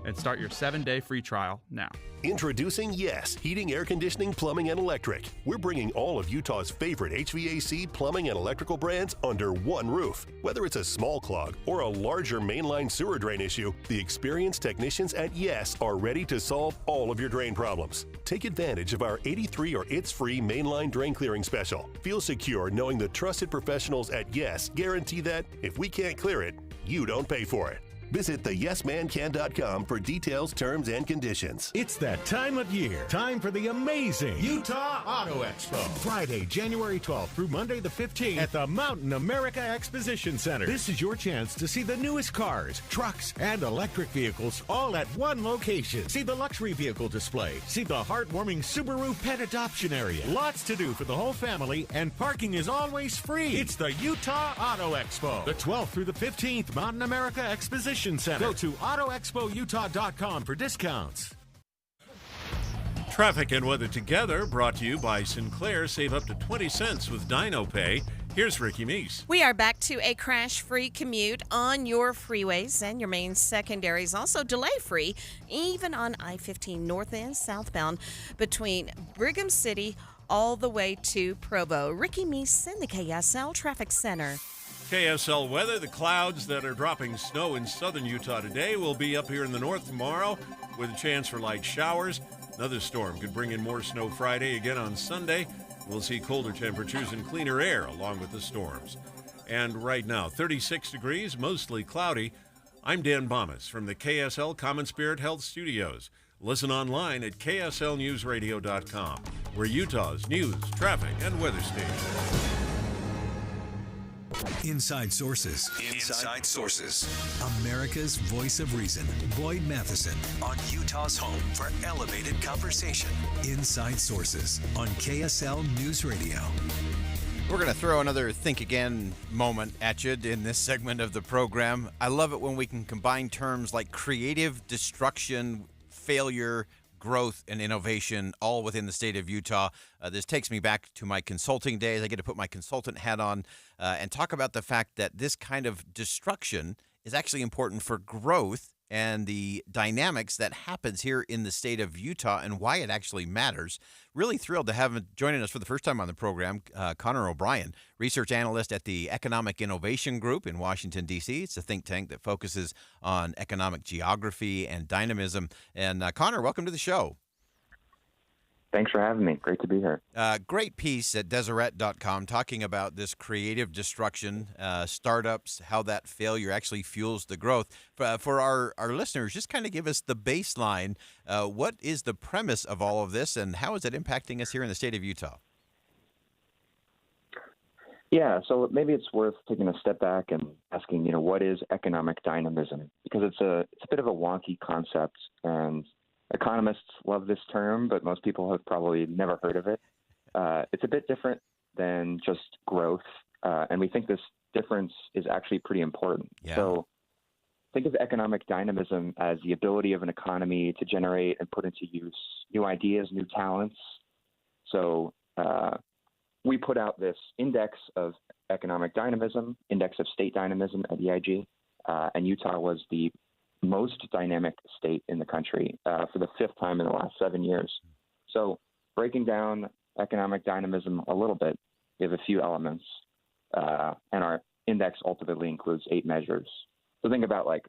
And start your 7-day free trial now. Introducing Yes Heating, Air Conditioning, Plumbing, and Electric. We're bringing all of Utah's favorite HVAC, plumbing, and electrical brands under one roof. Whether it's a small clog or a larger mainline sewer drain issue, the experienced technicians at Yes are ready to solve all of your drain problems. Take advantage of our 83 or It's Free mainline drain clearing special. Feel secure knowing the trusted professionals at Yes guarantee that if we can't clear it, you don't pay for it. Visit theyesmancan.com for details, terms, and conditions. It's that time of year. Time for the amazing Utah Auto Expo. Friday, January 12th through Monday the 15th at the Mountain America Exposition Center. This is your chance to see the newest cars, trucks, and electric vehicles all at one location. See the luxury vehicle display. See the heartwarming Subaru pet adoption area. Lots to do for the whole family, and parking is always free. It's the Utah Auto Expo. The 12th through the 15th, Mountain America Exposition Center. Go to AutoExpoUtah.com for discounts. Traffic and weather together brought to you by Sinclair. Save up to 20 cents with DinoPay. Here's Ricky Meese. We are back to a crash-free commute on your freeways and your main secondaries. Also delay-free, even on I-15 north and southbound between Brigham City all the way to Provo. Ricky Meese in the KSL Traffic Center. KSL weather. The clouds that are dropping snow in southern Utah today will be up here in the north tomorrow with a chance for light showers. Another storm could bring in more snow Friday, again on Sunday. We'll see colder temperatures and cleaner air along with the storms. And right now, 36 degrees, mostly cloudy. I'm Dan Bomas from the KSL Common Spirit Health Studios. Listen online at kslnewsradio.com. We're Utah's news, traffic, and weather station. Inside Sources. Inside Sources. America's voice of reason. Boyd Matheson on Utah's home for elevated conversation. Inside Sources on KSL News Radio. We're going to throw another Think Again moment at you in this segment of the program. I love it when we can combine terms like creative destruction, failure, growth, and innovation all within the state of Utah. This takes me back to my consulting days. I get to put my consultant hat on and talk about the fact that this kind of destruction is actually important for growth and the dynamics that happens here in the state of Utah and why it actually matters. Really thrilled to have him joining us for the first time on the program, Connor O'Brien, research analyst at the Economic Innovation Group in Washington, D.C. It's a think tank that focuses on economic geography and dynamism. And Connor, welcome to the show. Thanks for having me. Great to be here. Great piece at Deseret.com talking about this creative destruction, startups, how that failure actually fuels the growth. For our listeners, just kind of give us the baseline. What is the premise of all of this, and how is it impacting us here in the state of Utah? Yeah, so maybe it's worth taking a step back and asking, what is economic dynamism? Because it's a bit of a wonky concept, and economists love this term, but most people have probably never heard of it. It's a bit different than just growth, and we think this difference is actually pretty important. Yeah. So think of economic dynamism as the ability of an economy to generate and put into use new ideas, new talents. So we put out this index of economic dynamism, index of state dynamism at EIG, and Utah was the most dynamic state in the country for the fifth time in the last 7 years. So breaking down economic dynamism a little bit, we have a few elements, and our index ultimately includes 8 measures. So think about like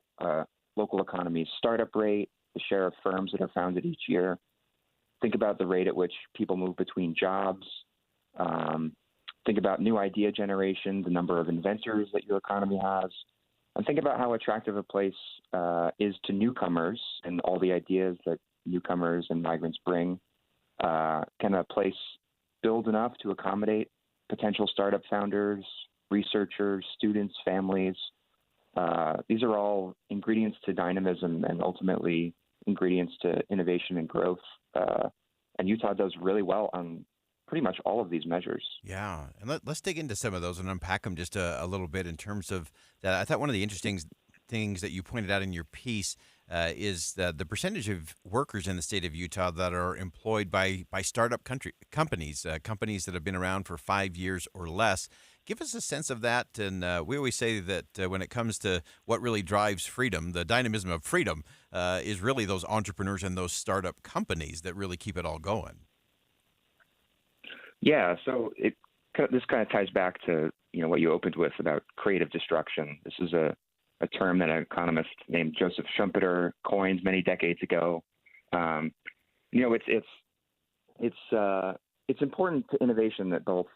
local economies, startup rate, the share of firms that are founded each year. Think about the rate at which people move between jobs. Think about new idea generation, the number of inventors that your economy has. And think about how attractive a place is to newcomers and all the ideas that newcomers and migrants bring. Can a place build enough to accommodate potential startup founders, researchers, students, families? These are all ingredients to dynamism and ultimately ingredients to innovation and growth. And Utah does really well on pretty much all of these measures. Yeah, and let's dig into some of those and unpack them just a little bit in terms of that. I thought one of the interesting things that you pointed out in your piece is the percentage of workers in the state of Utah that are employed by startup companies that have been around for 5 years or less. Give us a sense of that. And we always say that when it comes to what really drives freedom, the dynamism of freedom is really those entrepreneurs and those startup companies that really keep it all going. Yeah, so this kind of ties back to what you opened with about creative destruction. This is a term that an economist named Joseph Schumpeter coined many decades ago. It's important to innovation that both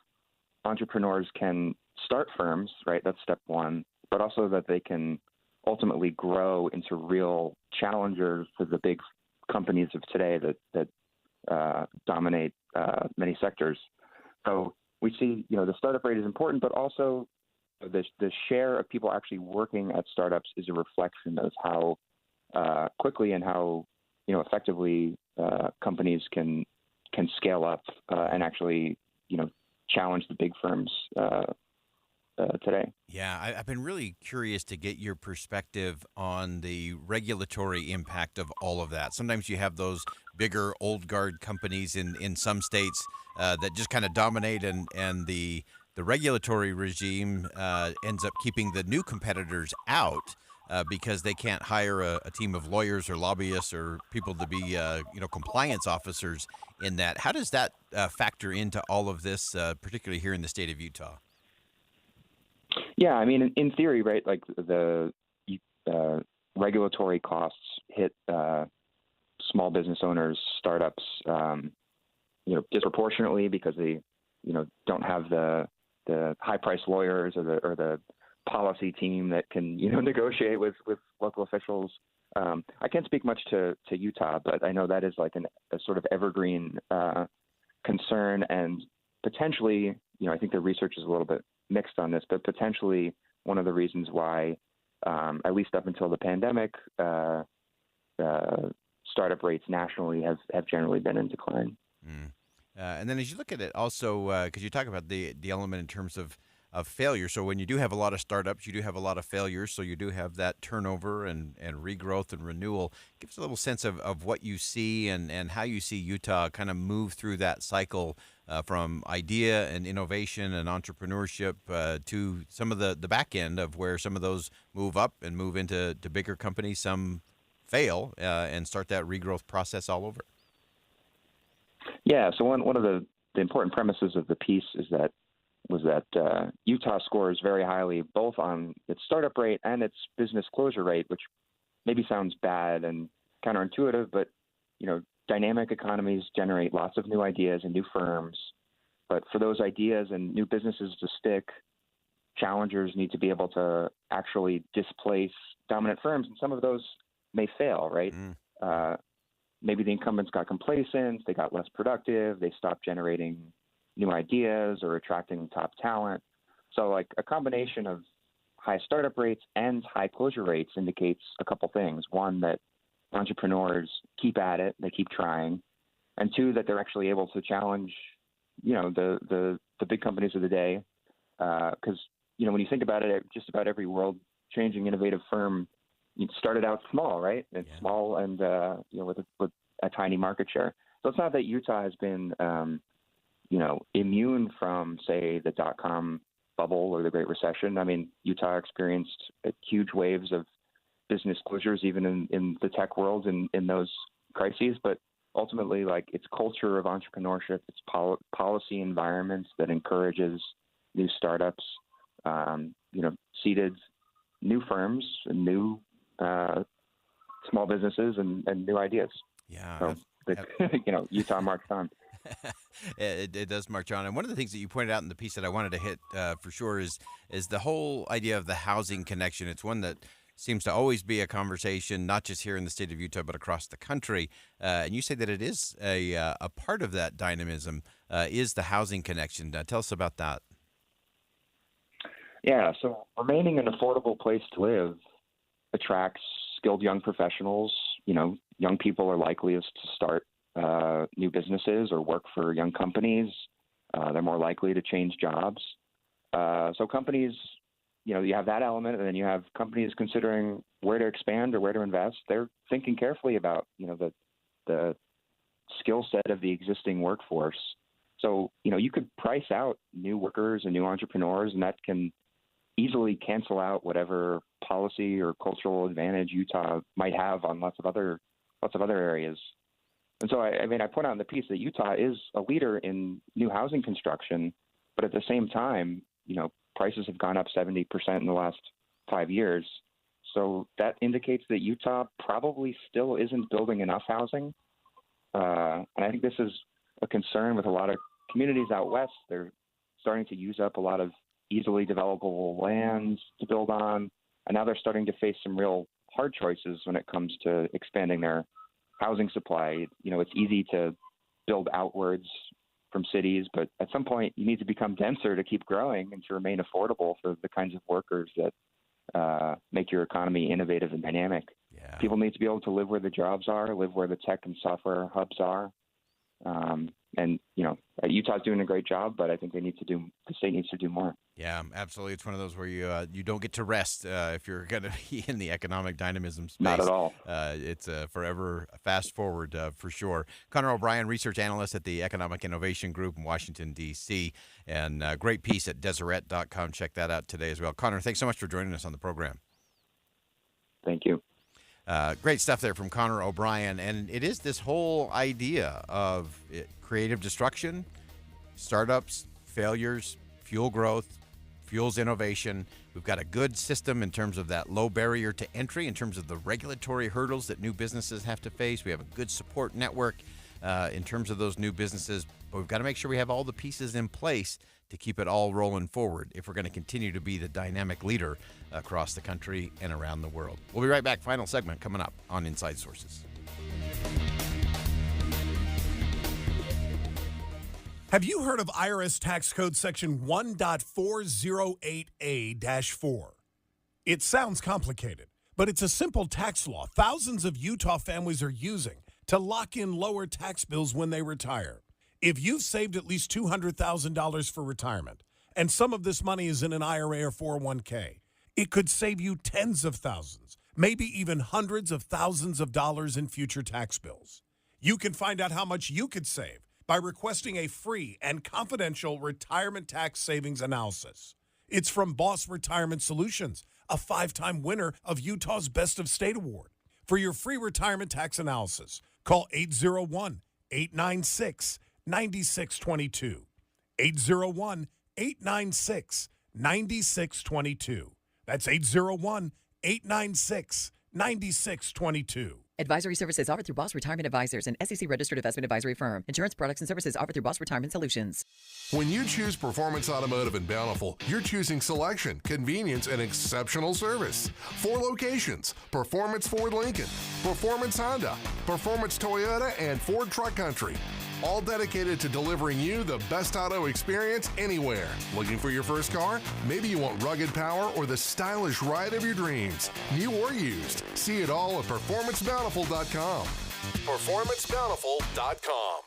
entrepreneurs can start firms, right? That's step one, but also that they can ultimately grow into real challengers to the big companies of today that dominate many sectors. So we see, the startup rate is important, but also the share of people actually working at startups is a reflection of how quickly and how effectively companies can scale up and actually challenge the big firms today. Yeah, I've been really curious to get your perspective on the regulatory impact of all of that. Sometimes you have those bigger old guard companies in some states that just kind of dominate, and the regulatory regime ends up keeping the new competitors out because they can't hire a team of lawyers or lobbyists or people to be compliance officers in that. How does that factor into all of this, particularly here in the state of Utah? Yeah, I mean, in theory, right, like the regulatory costs hit small business owners, startups, disproportionately because they, don't have the high-priced lawyers or the policy team that can, negotiate with local officials. I can't speak much to Utah, but I know that is like a sort of evergreen concern, and potentially, I think the research is a little bit mixed on this, but potentially one of the reasons why, at least up until the pandemic, startup rates nationally have generally been in decline. And then as you look at it also, because you talk about the element in terms of failure. So when you do have a lot of startups, you do have a lot of failures. So you do have that turnover and regrowth and renewal. Give us a little sense of what you see and how you see Utah kind of move through that cycle from idea and innovation and entrepreneurship to some of the back end of where some of those move up and move into bigger companies. Some fail and start that regrowth process all over. Yeah. So one of the important premises of the piece was that Utah scores very highly both on its startup rate and its business closure rate, which maybe sounds bad and counterintuitive, but dynamic economies generate lots of new ideas and new firms. But for those ideas and new businesses to stick, challengers need to be able to actually displace dominant firms, and some of those may fail, right? Maybe the incumbents got complacent, they got less productive, they stopped generating new ideas or attracting top talent. So like a combination of high startup rates and high closure rates indicates a couple things. One, that entrepreneurs keep at it, they keep trying. And two, that they're actually able to challenge, the big companies of the day. Because, when you think about it, just about every world-changing innovative firm started out small, right? And small and, with a tiny market share. So it's not that Utah has been, immune from, say, the dot-com bubble or the Great Recession. I mean, Utah experienced huge waves of business closures, even in the tech world, in those crises. But ultimately, like, it's culture of entrepreneurship, it's policy environments that encourages new startups, seeded new firms and new small businesses and new ideas. Yeah. So, Utah marched on. It does march on. And one of the things that you pointed out in the piece that I wanted to hit for sure is the whole idea of the housing connection. It's one that seems to always be a conversation, not just here in the state of Utah, but across the country. And you say that it is a part of that dynamism is the housing connection. Tell us about that. Yeah, so remaining an affordable place to live attracts skilled young professionals. Young people are likeliest to start new businesses or work for young companies. They're more likely to change jobs. So companies, you have that element, and then you have companies considering where to expand or where to invest. They're thinking carefully about, the skill set of the existing workforce. So, you could price out new workers and new entrepreneurs, and that can easily cancel out whatever policy or cultural advantage Utah might have on lots of other areas. And so, I point out in the piece that Utah is a leader in new housing construction, but at the same time, prices have gone up 70% in the last 5 years. So that indicates that Utah probably still isn't building enough housing. And I think this is a concern with a lot of communities out west. They're starting to use up a lot of easily developable lands to build on. And now they're starting to face some real hard choices when it comes to expanding their housing supply. It's easy to build outwards from cities, but at some point you need to become denser to keep growing and to remain affordable for the kinds of workers that make your economy innovative and dynamic. Yeah. People need to be able to live where the jobs are, live where the tech and software hubs are. Utah's doing a great job, but I think the state needs to do more. Yeah, absolutely. It's one of those where you don't get to rest if you're going to be in the economic dynamism space. Not at all. It's forever fast forward for sure. Connor O'Brien, research analyst at the Economic Innovation Group in Washington, D.C., and great piece at Deseret.com. Check that out today as well. Connor, thanks so much for joining us on the program. Thank you. Great stuff there from Connor O'Brien. And it is this whole idea of creative destruction, startups, failures, fuel growth, fuels innovation. We've got a good system in terms of that low barrier to entry, in terms of the regulatory hurdles that new businesses have to face. We have a good support network in terms of those new businesses. But we've got to make sure we have all the pieces in place to keep it all rolling forward if we're going to continue to be the dynamic leader across the country and around the world. We'll be right back. Final segment coming up on Inside Sources. Have you heard of IRS Tax Code Section 1.408A-4? It sounds complicated, but it's a simple tax law thousands of Utah families are using to lock in lower tax bills when they retire. If you've saved at least $200,000 for retirement, and some of this money is in an IRA or 401k, it could save you tens of thousands, maybe even hundreds of thousands of dollars in future tax bills. You can find out how much you could save by requesting a free and confidential retirement tax savings analysis. It's from Boss Retirement Solutions, a 5-time winner of Utah's Best of State Award. For your free retirement tax analysis, call 801-896-9622. 801-896-9622. That's 801-896-9622. Advisory services offered through Boss Retirement Advisors, an SEC-registered investment advisory firm. Insurance products and services offered through Boss Retirement Solutions. When you choose Performance Automotive in Bountiful, you're choosing selection, convenience, and exceptional service. 4 locations: Performance Ford Lincoln, Performance Honda, Performance Toyota, and Ford Truck Country. All dedicated to delivering you the best auto experience anywhere. Looking for your first car? Maybe you want rugged power or the stylish ride of your dreams. New or used. See it all at PerformanceBountiful.com. PerformanceBountiful.com.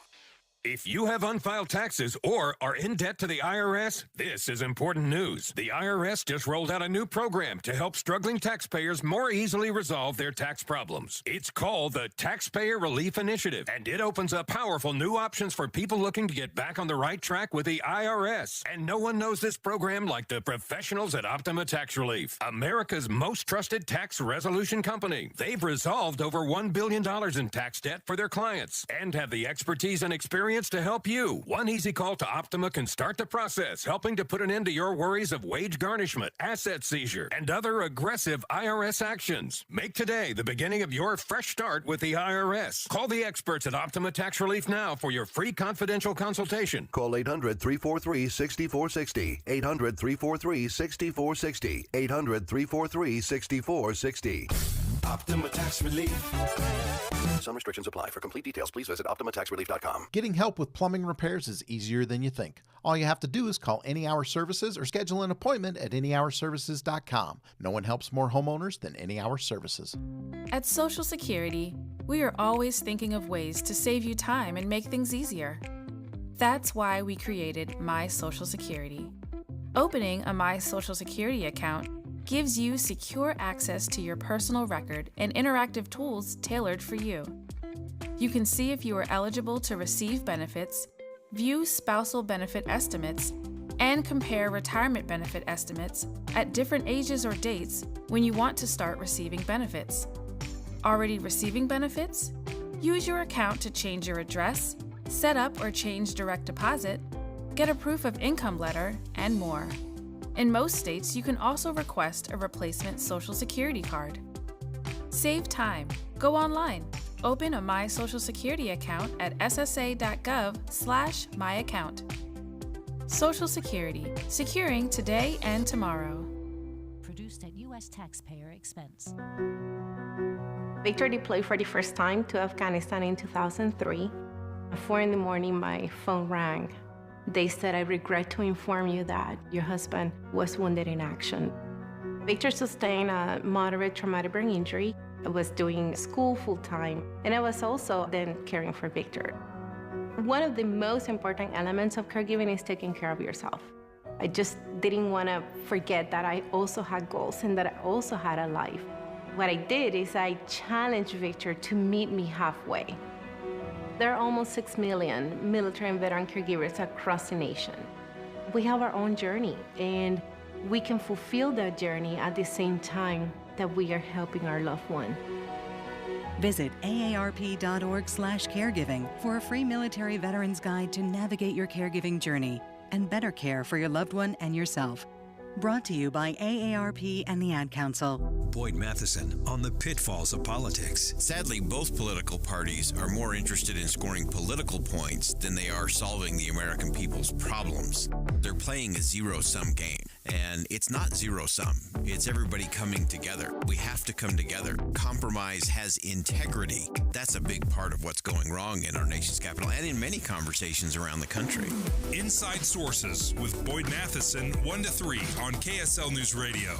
If you have unfiled taxes or are in debt to the IRS, this is important news. The IRS just rolled out a new program to help struggling taxpayers more easily resolve their tax problems. It's called the Taxpayer Relief Initiative, and it opens up powerful new options for people looking to get back on the right track with the IRS. And no one knows this program like the professionals at Optima Tax Relief, America's most trusted tax resolution company. They've resolved over $1 billion in tax debt for their clients and have the expertise and experience to help you. One easy call to Optima can start the process, helping to put an end to your worries of wage garnishment, asset seizure, and other aggressive IRS actions. Make today the beginning of your fresh start with the IRS. Call the experts at Optima Tax Relief now for your free confidential consultation. Call 800-343-6460. 800-343-6460. 800-343-6460. Optima Tax Relief. Some restrictions apply. For complete details, please visit OptimaTaxRelief.com. Getting help with plumbing repairs is easier than you think. All you have to do is call Any Hour Services or schedule an appointment at anyhourservices.com. No one helps more homeowners than Any Hour Services. At Social Security, we are always thinking of ways to save you time and make things easier. That's why we created My Social Security. Opening a My Social Security account gives you secure access to your personal record and interactive tools tailored for you. You can see if you are eligible to receive benefits, view spousal benefit estimates, and compare retirement benefit estimates at different ages or dates when you want to start receiving benefits. Already receiving benefits? Use your account to change your address, set up or change direct deposit, get a proof of income letter, and more. In most states, you can also request a replacement Social Security card. Save time. Go online. Open a My Social Security account at ssa.gov/myaccount. Social Security. Securing today and tomorrow. Produced at U.S. taxpayer expense. Victor deployed for the first time to Afghanistan in 2003. At 4 a.m, my phone rang. They said, "I regret to inform you that your husband was wounded in action." Victor sustained a moderate traumatic brain injury. I was doing school full-time, and I was also then caring for Victor. One of the most important elements of caregiving is taking care of yourself. I just didn't want to forget that I also had goals and that I also had a life. What I did is I challenged Victor to meet me halfway. There are almost 6 million military and veteran caregivers across the nation. We have our own journey, and we can fulfill that journey at the same time that we are helping our loved one. Visit aarp.org/caregiving for a free military veterans guide to navigate your caregiving journey and better care for your loved one and yourself. Brought to you by AARP and the Ad Council. Boyd Matheson on the pitfalls of politics. Sadly, both political parties are more interested in scoring political points than they are solving the American people's problems. They're playing a zero-sum game, and it's not zero-sum. It's everybody coming together. We have to come together. Compromise has integrity. That's a big part of what's going wrong in our nation's capital and in many conversations around the country. Inside Sources with Boyd Matheson, 1 to 3 on KSL News Radio.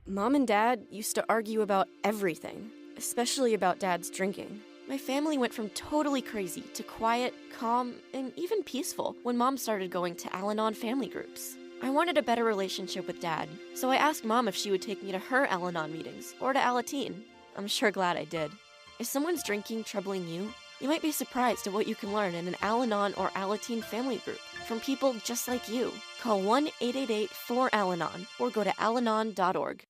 Mom and Dad used to argue about everything, especially about Dad's drinking. My family went from totally crazy to quiet, calm, and even peaceful when Mom started going to Al-Anon family groups. I wanted a better relationship with Dad, so I asked Mom if she would take me to her Al-Anon meetings or to Alateen. I'm sure glad I did. If someone's drinking troubling you, you might be surprised at what you can learn in an Al-Anon or Alateen family group from people just like you. Call 1-888-4-ALANON or go to alanon.org.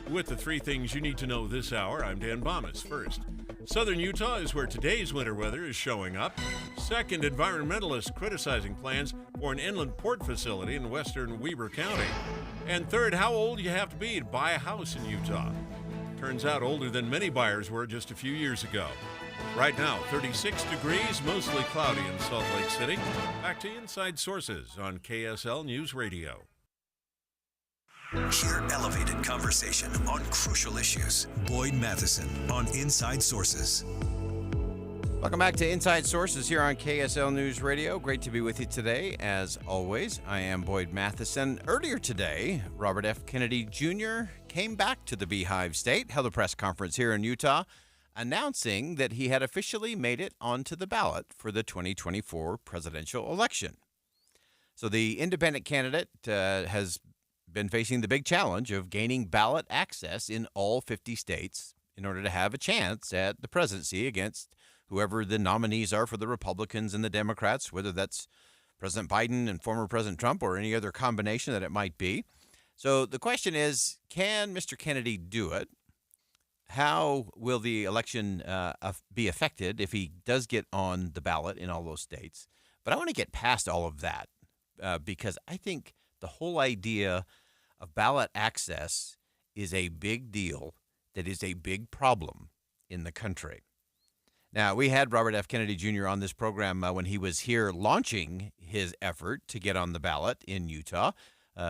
With the 3 things you need to know this hour, I'm Dan Bomas. First, southern Utah is where today's winter weather is showing up. Second, environmentalists criticizing plans for an inland port facility in western Weber County. And third, how old you have to be to buy a house in Utah. Turns out older than many buyers were just a few years ago. Right now, 36 degrees, mostly cloudy in Salt Lake City. Back to Inside Sources on KSL News Radio. Hear elevated conversation on crucial issues. Boyd Matheson on Inside Sources. Welcome back to Inside Sources here on KSL News Radio. Great to be with you today, as always. I am Boyd Matheson. Earlier today, Robert F. Kennedy Jr. came back to the Beehive State, held a press conference here in Utah. announcing that he had officially made it onto the ballot for the 2024 presidential election. So the independent candidate has been facing the big challenge of gaining ballot access in all 50 states in order to have a chance at the presidency against whoever the nominees are for the Republicans and the Democrats, whether that's President Biden and former President Trump or any other combination that it might be. So the question is, can Mr. Kennedy do it? How will the election be affected if he does get on the ballot in all those states? But I want to get past all of that because I think the whole idea of ballot access is a big deal that is a big problem in the country. Now, we had Robert F. Kennedy Jr. on this program when he was here launching his effort to get on the ballot in Utah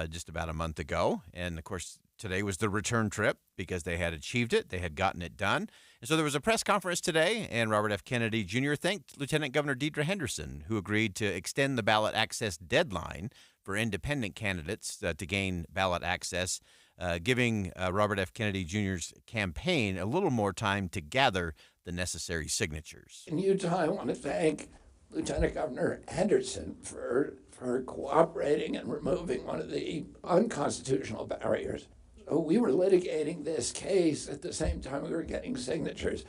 just about a month ago. And, of course, today was the return trip because they had achieved it. They had gotten it done. And so there was a press conference today, and Robert F. Kennedy Jr. thanked Lieutenant Governor Deidre Henderson, who agreed to extend the ballot access deadline for independent candidates to gain ballot access, giving Robert F. Kennedy Jr.'s campaign a little more time to gather the necessary signatures. In Utah, I want to thank Lieutenant Governor Henderson for cooperating and removing one of the unconstitutional barriers. So we were litigating this case at the same time we were getting signatures.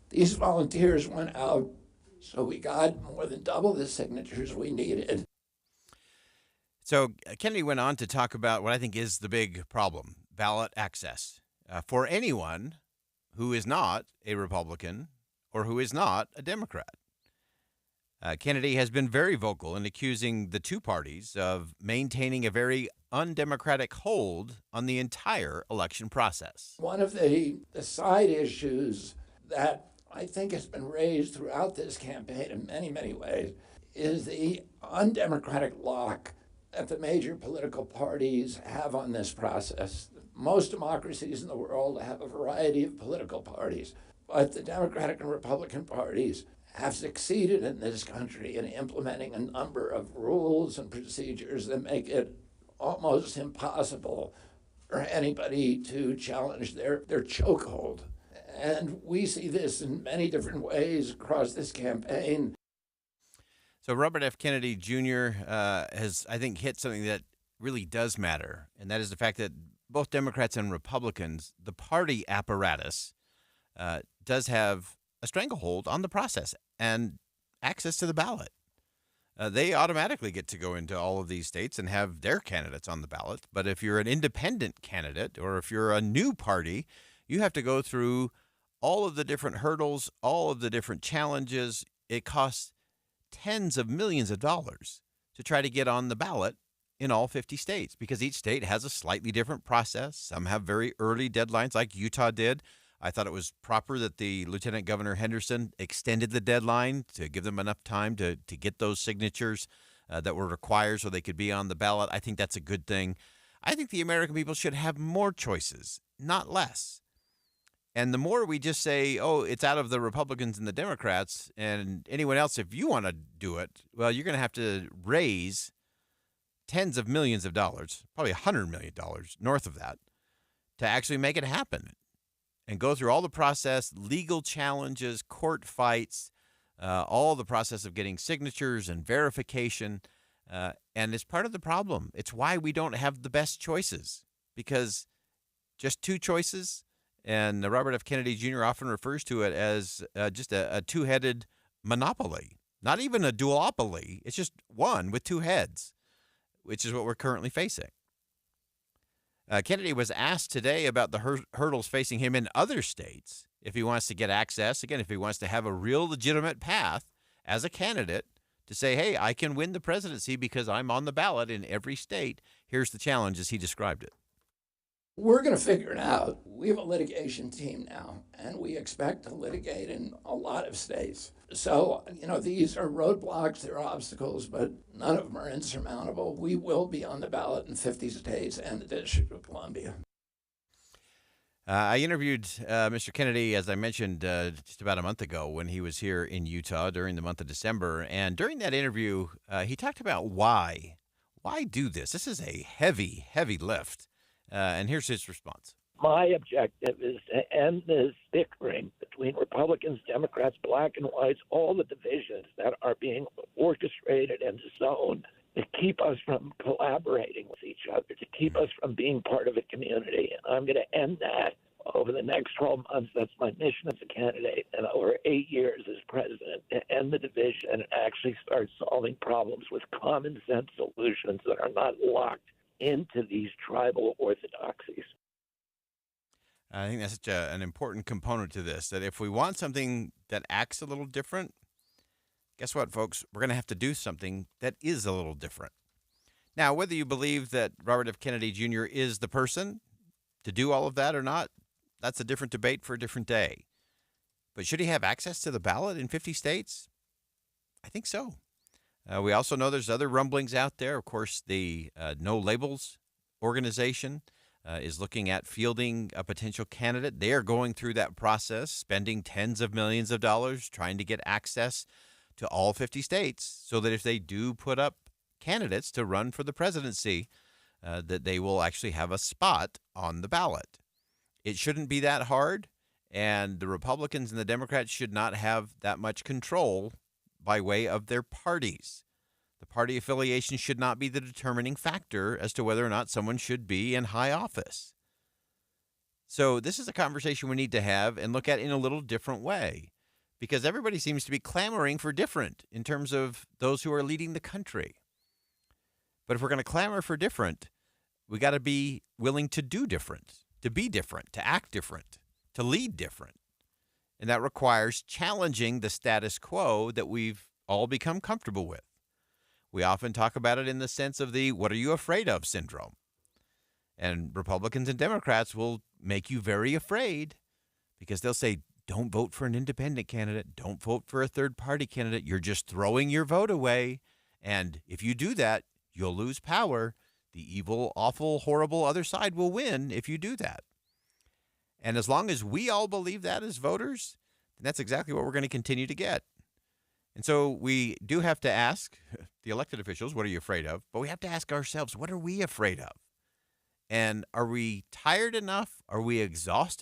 These volunteers went out, so we got more than double the signatures we needed. So Kennedy went on to talk about what I think is the big problem, ballot access, for anyone who is not a Republican or who is not a Democrat. Kennedy has been very vocal in accusing the two parties of maintaining a very undemocratic hold on the entire election process. One of the side issues that I think has been raised throughout this campaign in many, many ways is the undemocratic lock that the major political parties have on this process. Most democracies in the world have a variety of political parties, but the Democratic and Republican parties have succeeded in this country in implementing a number of rules and procedures that make it almost impossible for anybody to challenge their chokehold. And we see this in many different ways across this campaign. So Robert F. Kennedy Jr. Has, I think, hit something that really does matter, and that is the fact that both Democrats and Republicans, the party apparatus, does have a stranglehold on the process and access to the ballot. They automatically get to go into all of these states and have their candidates on the ballot. But if you're an independent candidate or if you're a new party, you have to go through all of the different hurdles, all of the different challenges. It costs tens of millions of dollars to try to get on the ballot in all 50 states because each state has a slightly different process. Some have very early deadlines like Utah did. I thought it was proper that the Lieutenant Governor Henderson extended the deadline to give them enough time to get those signatures that were required so they could be on the ballot. I think that's a good thing. I think the American people should have more choices, not less. And the more we just say, oh, it's out of the Republicans and the Democrats and anyone else, if you want to do it, well, you're going to have to raise tens of millions of dollars, probably $100 million north of that, to actually make it happen. And go through all the process, legal challenges, court fights, all the process of getting signatures and verification. And it's part of the problem. It's why we don't have the best choices, because just two choices, and Robert F. Kennedy Jr. often refers to it as just a two-headed monopoly, not even a duopoly. It's just one with two heads, which is what we're currently facing. Kennedy was asked today about the hurdles facing him in other states if he wants to get access, again, if he wants to have a real legitimate path as a candidate to say, hey, I can win the presidency because I'm on the ballot in every state. Here's the challenge as he described it. We're going to figure it out. We have a litigation team now, and we expect to litigate in a lot of states. So, these are roadblocks, they're obstacles, but none of them are insurmountable. We will be on the ballot in 50 states and the District of Columbia. I interviewed Mr. Kennedy, as I mentioned, just about a month ago when he was here in Utah during the month of December. And during that interview, he talked about why. Why do this? This is a heavy, heavy lift. And here's his response. My objective is to end this bickering between Republicans, Democrats, black and whites, all the divisions that are being orchestrated and sown to keep us from collaborating with each other, to keep us from being part of a community. And I'm going to end that over the next 12 months. That's my mission as a candidate, and over 8 years as president, to end the division and actually start solving problems with common sense solutions that are not locked into these tribal orthodoxies. I think that's such an important component to this, that if we want something that acts a little different, guess what, folks? We're going to have to do something that is a little different. Now, whether you believe that Robert F. Kennedy Jr. is the person to do all of that or not, that's a different debate for a different day. But should he have access to the ballot in 50 states? I think so. We also know there's other rumblings out there. Of course, the No Labels organization is looking at fielding a potential candidate. They are going through that process, spending tens of millions of dollars trying to get access to all 50 states so that if they do put up candidates to run for the presidency, that they will actually have a spot on the ballot. It shouldn't be that hard, and the Republicans and the Democrats should not have that much control by way of their parties. The party affiliation should not be the determining factor as to whether or not someone should be in high office. So this is a conversation we need to have and look at in a little different way, because everybody seems to be clamoring for different in terms of those who are leading the country. But if we're going to clamor for different, we got to be willing to do different, to be different, to act different, to lead different. And that requires challenging the status quo that we've all become comfortable with. We often talk about it in the sense of the "what are you afraid of" syndrome. And Republicans and Democrats will make you very afraid because they'll say, don't vote for an independent candidate. Don't vote for a third-party candidate. You're just throwing your vote away. And if you do that, you'll lose power. The evil, awful, horrible other side will win if you do that. And as long as we all believe that as voters, then that's exactly what we're going to continue to get. And so we do have to ask the elected officials, what are you afraid of? But we have to ask ourselves, what are we afraid of? And are we tired enough? Are we exhausted